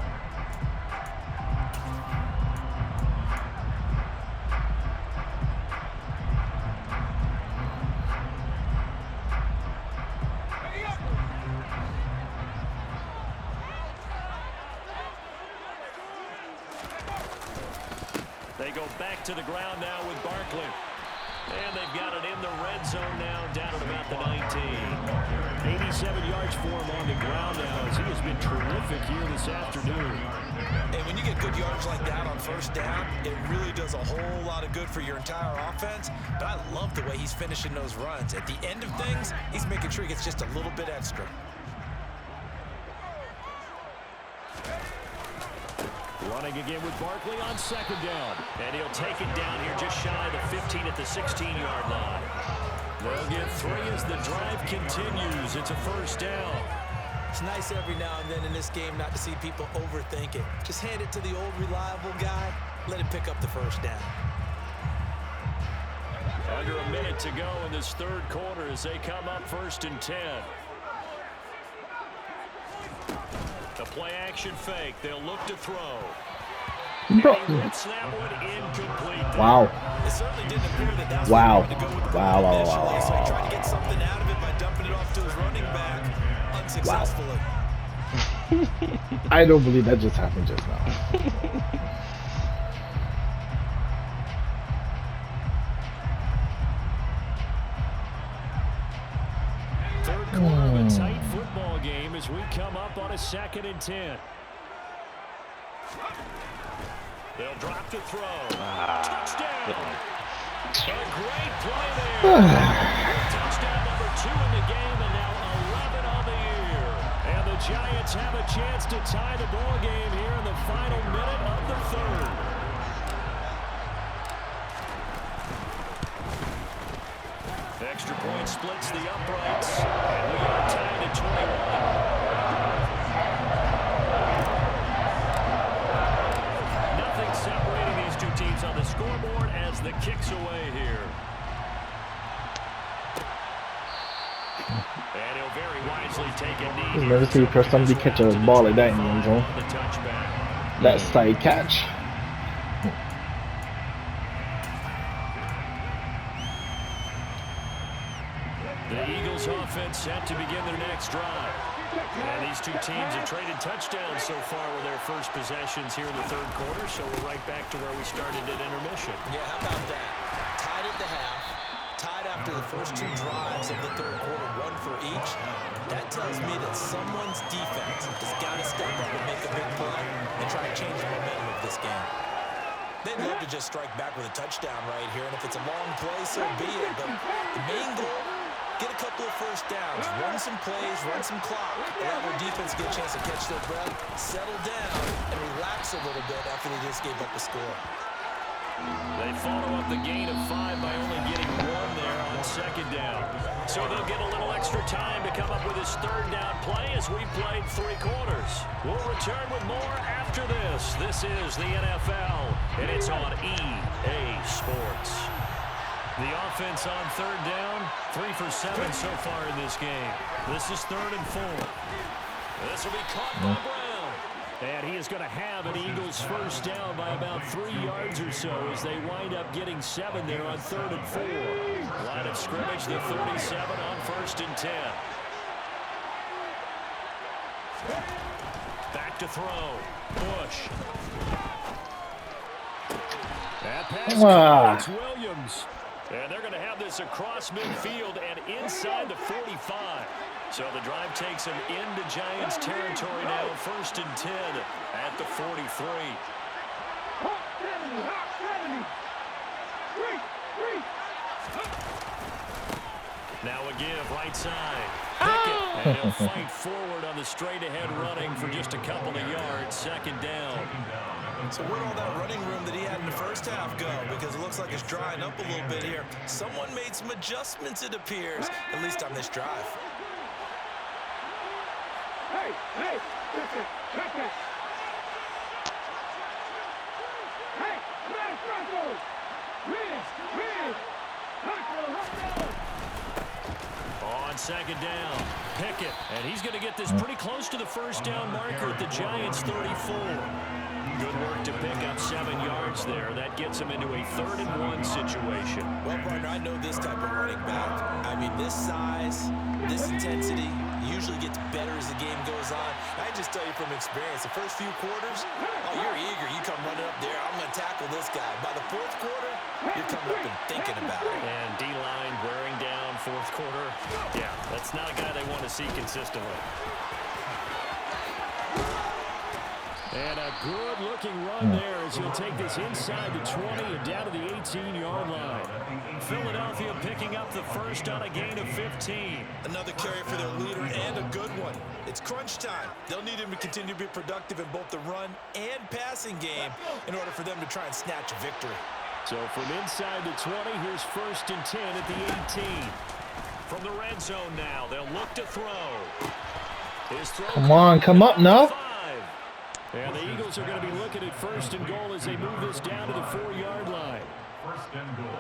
[SPEAKER 5] They go back to the ground now with Barkley. And they've got it in the red zone now, down at about the 19. 87 yards for him on the ground now, as he has been terrific here this afternoon.
[SPEAKER 6] And when you get good yards like that on first down, it really does a whole lot of good for your entire offense. But I love the way he's finishing those runs. At the end of things, he's making sure he gets just a little bit extra.
[SPEAKER 5] Running again with Barkley on 2nd down. And he'll take it down here just shy of the 15 at the 16-yard line. They'll get 3 as the drive continues. It's a first down.
[SPEAKER 6] It's nice every now and then in this game not to see people overthink it. Just hand it to the old reliable guy. Let him pick up the first down.
[SPEAKER 5] Under a minute to go in this 3rd quarter as they come up 1st and 10. The play action fake. They'll look to throw.
[SPEAKER 2] Bro.
[SPEAKER 5] And he rips that one incomplete.
[SPEAKER 2] Wow.
[SPEAKER 6] It certainly didn't appear that that's
[SPEAKER 2] Wow.
[SPEAKER 6] where he wanted to go with the
[SPEAKER 2] Wow,
[SPEAKER 6] ball
[SPEAKER 2] wow,
[SPEAKER 6] initially,
[SPEAKER 2] wow,
[SPEAKER 6] so he
[SPEAKER 2] wow,
[SPEAKER 6] tried to get something out of it by dumping it off to his running back unsuccessfully.
[SPEAKER 2] I don't believe that just happened just now.
[SPEAKER 5] Third quarter of a tight football game as we come up on a 2nd and 10. They'll drop to throw. Touchdown. A great play there. Touchdown number 2 in the game, and now 11 on the year. And the Giants have a chance to tie the ball game here in the final minute of the 3rd. Extra point splits the uprights, and we are tied at 21. Nothing separating these two teams on the scoreboard as the kick's away here. And he'll very wisely take a knee.
[SPEAKER 2] I've never seen somebody catch a ball like that in the end zone.
[SPEAKER 5] The touchback.
[SPEAKER 2] That side catch.
[SPEAKER 5] The Eagles offense set to begin their next drive. And these two teams have traded touchdowns so far with their first possessions here in the 3rd quarter, so we're right back to where we started at intermission.
[SPEAKER 6] Yeah, how about that? Tied at the half, tied after the first 2 drives of the third quarter, 1 for each. That tells me that someone's defense has got to step up and make a big play and try to change the momentum of this game. They'd love to just strike back with a touchdown right here, and if it's a long play, so be it. But the main goal, get a couple of first downs, run some plays, run some clock, allow their defense to get a chance to catch their breath, settle down, and relax a little bit after they just gave up a score.
[SPEAKER 5] They follow up the gain of 5 by only getting 1 there on second down. So they'll get a little extra time to come up with his third down play as we played 3 quarters. We'll return with more after this. This is the NFL, and it's on EA Sports. The offense on third down, 3 for 7 so far in this game. This is 3rd and 4. This will be caught by Brown. And he is going to have an Eagles first down by about 3 yards or so as they wind up getting 7 there on 3rd and 4. Line of scrimmage, the 37 on 1st and 10. Back to throw. Bush. That pass it's Williams. And they're going to have this across midfield and inside the 45. So the drive takes them into Giants territory now, 1st and 10 at the 43. Now a give, right side. Pickett, and he'll fight forward on the straight-ahead running for just a couple of yards, 2nd down.
[SPEAKER 6] So where'd all that running room that he had in the first half go? Because it looks like it's drying up a little bit here. Someone made some adjustments, it appears, at least on this drive.
[SPEAKER 3] Hey, check it. Hey, Franco.
[SPEAKER 5] On 2nd down, Pickett, and he's going to get this pretty close to the first down marker at the Giants' 34. Good work to pick up 7 yards there. That gets him into a 3rd and 1 situation.
[SPEAKER 6] Well, partner, I know this type of running back. I mean, this size, this intensity usually gets better as the game goes on. I just tell you from experience, the first few quarters, oh, you're eager. You come running up there, I'm going to tackle this guy. By the 4th quarter, you're coming up and thinking about it.
[SPEAKER 5] And D-line wearing down 4th quarter. Yeah, that's not a guy they want to see consistently. And a good-looking run there as he'll take this inside the 20 and down to the 18-yard line. Philadelphia picking up the first on a gain of 15.
[SPEAKER 6] Another carry for their leader and a good one. It's crunch time. They'll need him to continue to be productive in both the run and passing game in order for them to try and snatch a victory.
[SPEAKER 5] So from inside the 20, here's 1st and 10 at the 18. From the red zone now, they'll look to throw. His throw
[SPEAKER 2] Come on, come up now.
[SPEAKER 5] And the Eagles are going to be looking at 1st and goal as they move this down to the 4-yard line.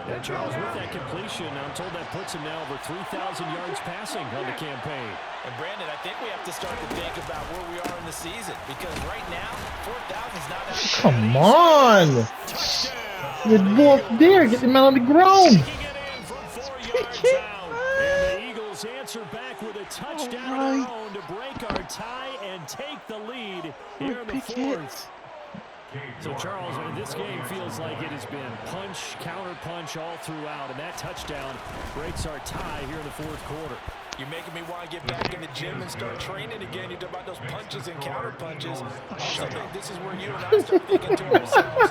[SPEAKER 5] Yeah, Charles, with that completion, I'm told that puts him now over 3,000 yards passing on the campaign.
[SPEAKER 6] And Brandon, I think we have to start to think about where we are in the season, because right now, 4,000 is not that.
[SPEAKER 2] Come on! You walk there, get him out on the ground.
[SPEAKER 5] And the Eagles answer back with a touchdown of their own to break our tie and take the lead here in the 4th. So, Charles, this game feels like it has been punch, counter-punch all throughout, and that touchdown breaks our tie here in the 4th quarter.
[SPEAKER 6] You're making me want to get back in the gym and start training again. You talk about those punches and counter-punches. I also think this is where you and I start thinking to ourselves,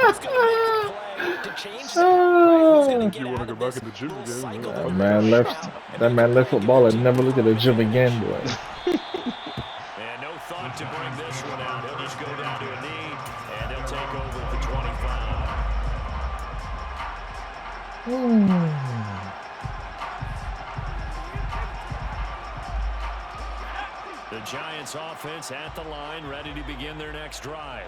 [SPEAKER 6] who's going to make the play to change that? Right? Who's going to get out of this little cycle that
[SPEAKER 2] That man left football and never look at the gym again, boy.
[SPEAKER 5] And no thought to bring this one out. He'll just go down to a knee, and he'll take over at the 25. The Giants offense at the line, ready to begin their next drive.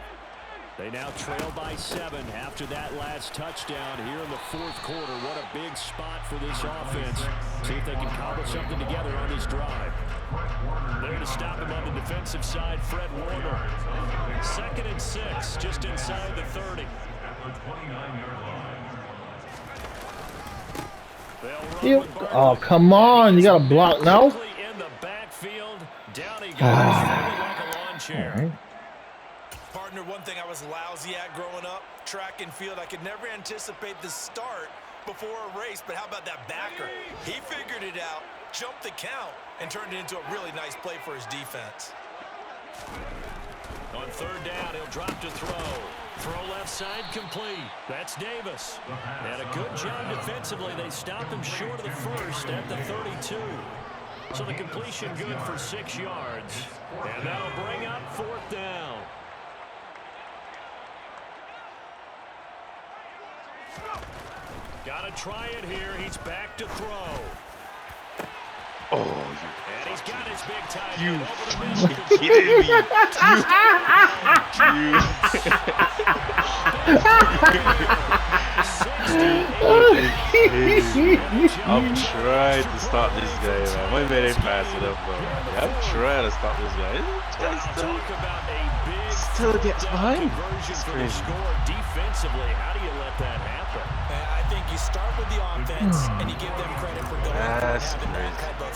[SPEAKER 5] They now trail by 7 after that last touchdown here in the 4th quarter. What a big spot for this offense. See if they can cobble something together on this drive. There to stop him on the defensive side, Fred Warner. 2nd and 6, just inside the 30.
[SPEAKER 2] Oh, come on. You got to block now?
[SPEAKER 5] In the backfield, down he goes, like a lawn chair.
[SPEAKER 6] Partner, one thing I was lousy at growing up, track and field, I could never anticipate the start before a race, but how about that backer? He figured it out, jumped the count, and turned it into a really nice play for his defense.
[SPEAKER 5] On third down, he'll drop to throw. Throw left side complete. That's Davis. And a good job defensively. They stop him short of the first at the 32. So the completion good for 6 yards. And that'll bring up fourth down. Got to try it here. He's back to throw.
[SPEAKER 8] Oh,
[SPEAKER 5] And he's got his big time.
[SPEAKER 8] you
[SPEAKER 5] Over the middle.
[SPEAKER 8] kidding me? I'm trying to stop this guy, man. My man ain't passing up, bro. I'm trying to stop this guy.
[SPEAKER 5] Talk about a big
[SPEAKER 8] Still gets behind.
[SPEAKER 5] conversion
[SPEAKER 8] It's
[SPEAKER 5] for the
[SPEAKER 8] crazy.
[SPEAKER 5] score defensively. How do you let that happen?
[SPEAKER 6] I think you start with the offense and you give them credit for going
[SPEAKER 8] That's
[SPEAKER 6] for having that
[SPEAKER 8] crazy.
[SPEAKER 6] type of,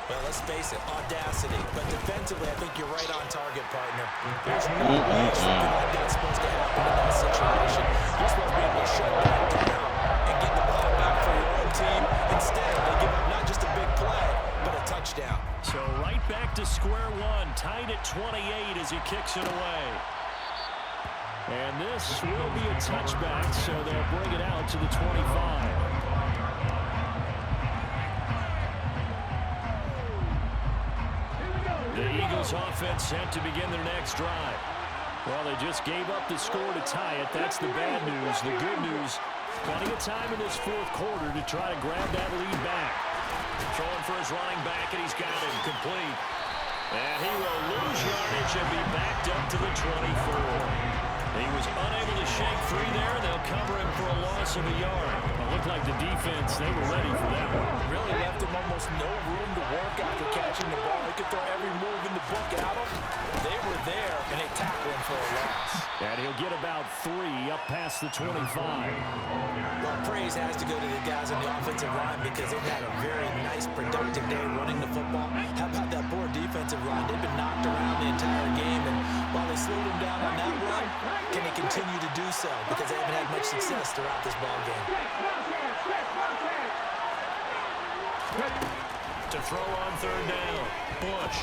[SPEAKER 6] well, let's face it, audacity. But defensively, I think you're right on target, partner. There's no way something like that's supposed to happen in that situation. You're supposed to be able to shut that down and get the ball back for your own team. Instead, they give up not just a big play, but a touchdown.
[SPEAKER 5] So right back to square one, tied at 28 as he kicks it away. And this will be a touchback, so they'll bring it out to the 25. The Eagles offense set to begin their next drive. Well, they just gave up the score to tie it. That's the bad news. The good news, plenty of time in this fourth quarter to try to grab that lead back. Throwing for his running back, and he's got him complete. And he will lose yardage and be backed up to the 24. He was unable to shake free there. They'll cover him for a loss of a yard. It looked like the defense, they were ready for that one.
[SPEAKER 6] Really left him almost no room to work after catching the ball. He could throw every move in the book at him. They were there, and they tackled him for a loss.
[SPEAKER 5] And he'll get about 3 up past the 25.
[SPEAKER 6] Well, praise has to go to the guys on the offensive line because they've had a very nice, productive day running the football. How about that poor defensive line? They've been knocked around the entire game, and while they slowed them down on that run, can they continue to do so? Because they haven't had much success throughout this ball game.
[SPEAKER 5] To throw on third down, Bush.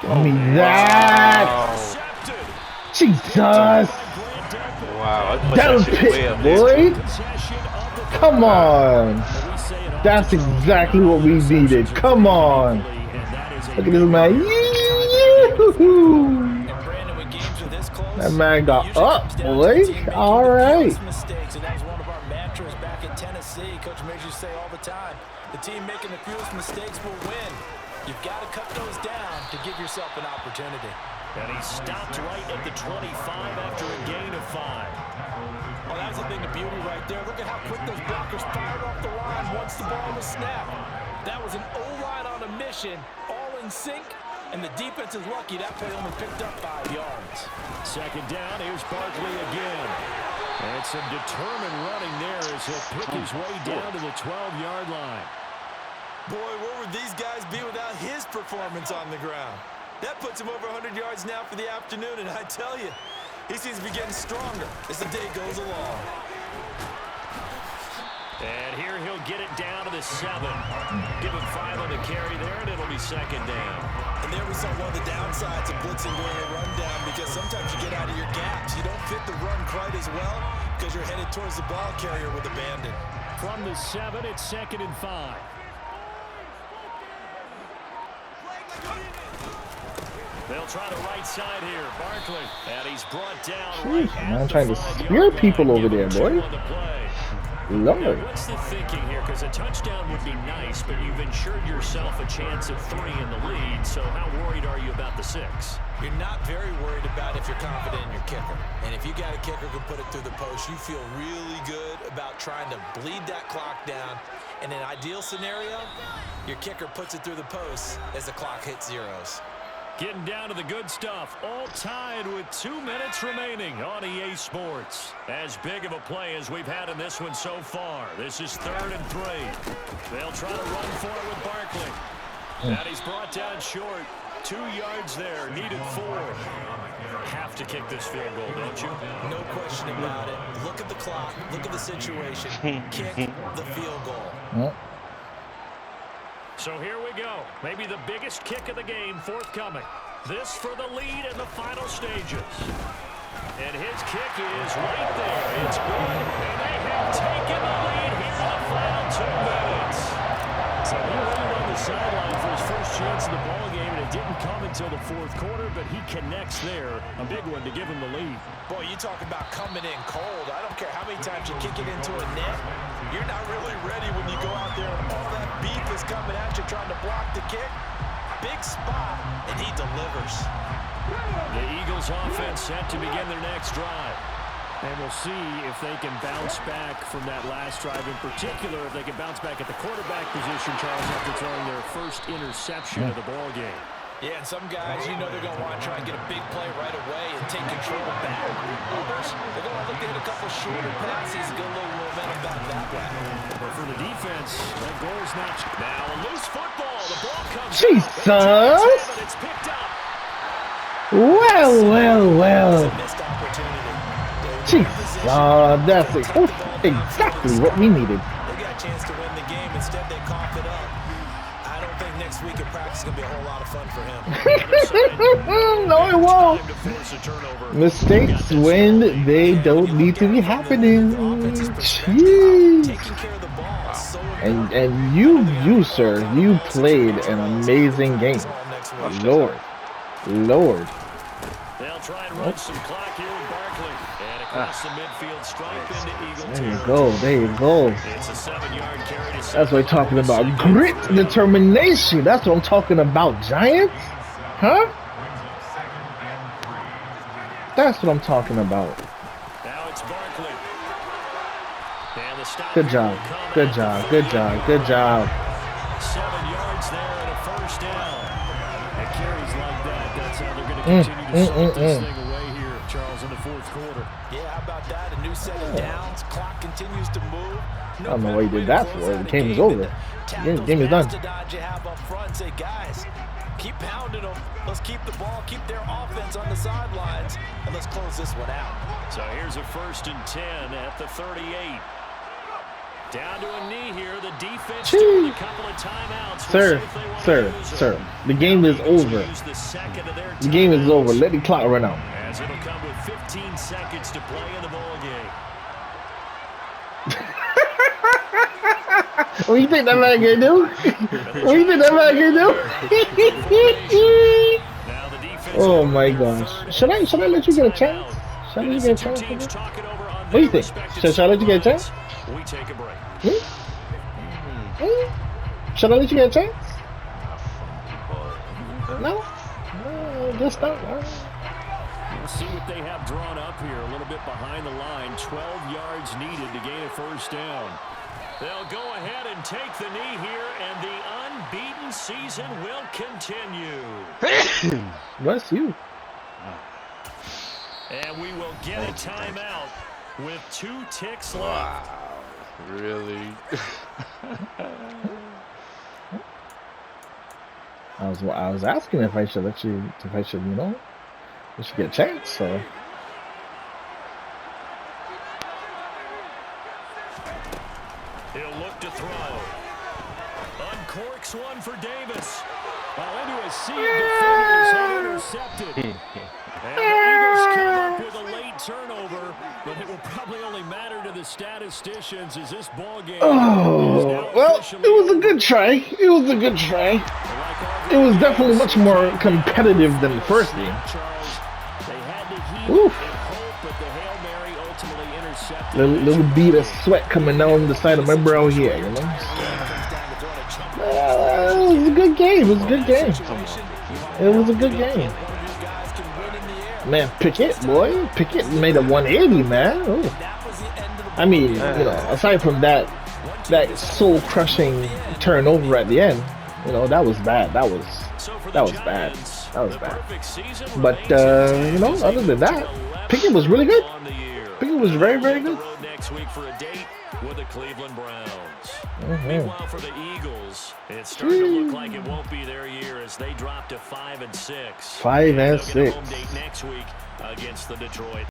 [SPEAKER 2] Give me that.
[SPEAKER 5] Intercepted.
[SPEAKER 2] Jesus.
[SPEAKER 8] Wow,
[SPEAKER 2] That was pick, boy.
[SPEAKER 5] Possession of the
[SPEAKER 2] Come on.
[SPEAKER 5] We say it all
[SPEAKER 2] That's
[SPEAKER 5] the time.
[SPEAKER 2] exactly what we needed. Come on.
[SPEAKER 5] And that is a
[SPEAKER 2] Look at this man. Yoo-hoo.
[SPEAKER 6] And Brandon, with games are this close,
[SPEAKER 2] That man got
[SPEAKER 6] usually
[SPEAKER 2] up,
[SPEAKER 6] comes down to
[SPEAKER 2] boy.
[SPEAKER 6] the team making
[SPEAKER 2] All
[SPEAKER 6] the
[SPEAKER 2] right.
[SPEAKER 6] fewest mistakes, and that was one of our mantras back in Tennessee. Coach Major used to say all the time, the team making the fewest mistakes will win. You've got to cut those down to give yourself an opportunity.
[SPEAKER 5] And he stopped right at the 25 after a gain of 5.
[SPEAKER 6] Well, that's the thing of beauty right there. Look at how quick those blockers fired off the line once the ball was snapped. That was an O-line on a mission, all in sync, and the defense is lucky that play only picked up 5 yards.
[SPEAKER 5] Second down, here's Barkley again. And some determined running there as he'll pick his way down to the 12-yard line.
[SPEAKER 6] Boy, where would these guys be without his performance on the ground? That puts him over 100 yards now for the afternoon, and I tell you, he seems to be getting stronger as the day goes along.
[SPEAKER 5] And here he'll get it down to the 7. Give him 5 on the carry there, and it'll be second down.
[SPEAKER 6] And there we saw one of the downsides of blitzing during a rundown, because sometimes you get out of your gaps. You don't fit the run quite as well because you're headed towards the ball carrier with abandon.
[SPEAKER 5] From the 7, it's second and 5. They'll try the right side here. Barkley. And he's brought down right
[SPEAKER 2] Jeez,
[SPEAKER 5] at
[SPEAKER 2] man,
[SPEAKER 5] the
[SPEAKER 2] trying to
[SPEAKER 5] 5-yard
[SPEAKER 2] spear
[SPEAKER 5] line.
[SPEAKER 2] people over
[SPEAKER 5] Give him
[SPEAKER 2] there,
[SPEAKER 5] 2
[SPEAKER 2] boy.
[SPEAKER 5] on the play.
[SPEAKER 2] Lord.
[SPEAKER 5] Now, what's the thinking here? Because a touchdown would be nice, but you've ensured yourself a chance of 3 in the lead. So how worried are you about the 6?
[SPEAKER 6] You're not very worried about if you're confident in your kicker. And if you got a kicker who can put it through the post, you feel really good about trying to bleed that clock down. In an ideal scenario, your kicker puts it through the post as the clock hits zeros.
[SPEAKER 5] Getting down to the good stuff. All tied with 2 minutes remaining on EA Sports. As big of a play as we've had in this one so far. This is 3rd and 3. They'll try to run for it with Barkley. And he's brought down short. 2 yards there, needed 4. Have to kick this field goal, don't you?
[SPEAKER 6] No question about it. Look at the clock. Look at the situation. Kick the field goal.
[SPEAKER 2] Well,
[SPEAKER 5] So here we go. Maybe the biggest kick of the game forthcoming. This for the lead in the final stages. And his kick is right there. It's good. And they have taken the lead here in the final 2 minutes. So he waited on the sideline for his first chance in the ball game, and it didn't come until the 4th quarter, but he connects there. A big one to give him the lead.
[SPEAKER 6] Boy, you talk about coming in cold. I don't care how many times you kick it into a net. You're not really ready when you go out there and all that beef is coming at you trying to block the kick. Big spot, and he delivers.
[SPEAKER 5] The Eagles offense set to begin their next drive. And we'll see if they can bounce back from that last drive. In particular, if they can bounce back at the quarterback position, Charles, after throwing their first interception of the ball game.
[SPEAKER 6] Yeah, and some guys, you know they're going to want to try and get a big play right away and take control back. Others, they're going to look to hit a couple shorter passes, get a little momentum back that way.
[SPEAKER 5] But for the defense, that goal is not. Now a loose football. The ball comes
[SPEAKER 2] Jesus!
[SPEAKER 5] out. It's picked up.
[SPEAKER 2] Well.
[SPEAKER 6] Missed opportunity.
[SPEAKER 2] Jesus, that's exactly what we needed.
[SPEAKER 6] They got a chance to win the game. Instead, they coughed it up. I don't think next week at practice is going to be a whole lot of fun for him.
[SPEAKER 2] No, it won't.
[SPEAKER 5] Time to force a turnover.
[SPEAKER 2] Mistakes when they don't need to be happening. Jeez.
[SPEAKER 6] Taking care of the ball is so important.
[SPEAKER 2] And you, sir, you played an amazing game. Lord.
[SPEAKER 5] They'll try and run some clock here with Barkley. And across the midfield stripe into Eagle
[SPEAKER 2] There you go.
[SPEAKER 5] It's a 7-yard carry to
[SPEAKER 2] That's what I'm talking about. Grit, determination. That's what I'm talking about. Giants? Huh? That's what I'm talking about.
[SPEAKER 5] Now it's Barkley. And the stop
[SPEAKER 2] Good
[SPEAKER 5] here
[SPEAKER 2] job.
[SPEAKER 5] will come
[SPEAKER 2] Good
[SPEAKER 5] at
[SPEAKER 2] job.
[SPEAKER 5] the
[SPEAKER 2] Good
[SPEAKER 5] 30.
[SPEAKER 2] job. Good job.
[SPEAKER 5] 7 yards there and a first down. And carries like that. That's how they're going to continue to salt this thing away here, Charles, in the 4th quarter.
[SPEAKER 6] Yeah, how about that? A new set of downs. Clock continues to move.
[SPEAKER 2] I don't know why you did that for. The game is over. The game is done.
[SPEAKER 6] You have up front and say, guys, keep pounding them. Let's keep the ball, keep their offense on the sidelines, and let's close this one out.
[SPEAKER 5] So here's a 1st and 10 at the 38. Down to a knee here. The defense doing a couple of timeouts.
[SPEAKER 2] Sir. The game is over. The game is over. Let the clock run out.
[SPEAKER 5] As it'll come with 15 seconds to play in the ball game.
[SPEAKER 2] What do you think that man gonna do? What do you think that man gonna do? Oh my gosh. Should I let you get a chance? Should I let you get a chance? What do you think? Should I let you get a chance?
[SPEAKER 5] We take a break.
[SPEAKER 2] Should I let you get a chance? No? Just not.
[SPEAKER 5] We'll see what they have drawn up here. A little bit behind the line. 12 yards needed to gain a first down. They'll go ahead and take the knee here, and the unbeaten season will continue.
[SPEAKER 2] Bless you.
[SPEAKER 5] And we will get a timeout with 2 ticks left.
[SPEAKER 8] Wow. Really?
[SPEAKER 2] I was asking if I should let you, we should get a chance, so.
[SPEAKER 5] He'll look to throw. Uncorks one for Davis. Into a sea of defenders and intercepted. And the Eagles come up with a late turnover, but it will probably only matter to the statisticians as this ball game.
[SPEAKER 2] Oh, well, it was a good try. It was definitely much more competitive than the first game. Oof. Little bead of sweat coming down the side of my brow here, you know. It was a good game. It was a good game. Man, Pickett made a 180, man. Ooh. I mean, aside from that soul-crushing turnover at the end, that was bad. That was bad. But other than that, Pickett was really good. Pickett was very, very good.
[SPEAKER 5] with the Cleveland Browns. Meanwhile, for the Eagles, it's starting to look like it won't be their year as they drop to 5-6.
[SPEAKER 2] 5-6.
[SPEAKER 5] They'll get a home date next week against the Detroit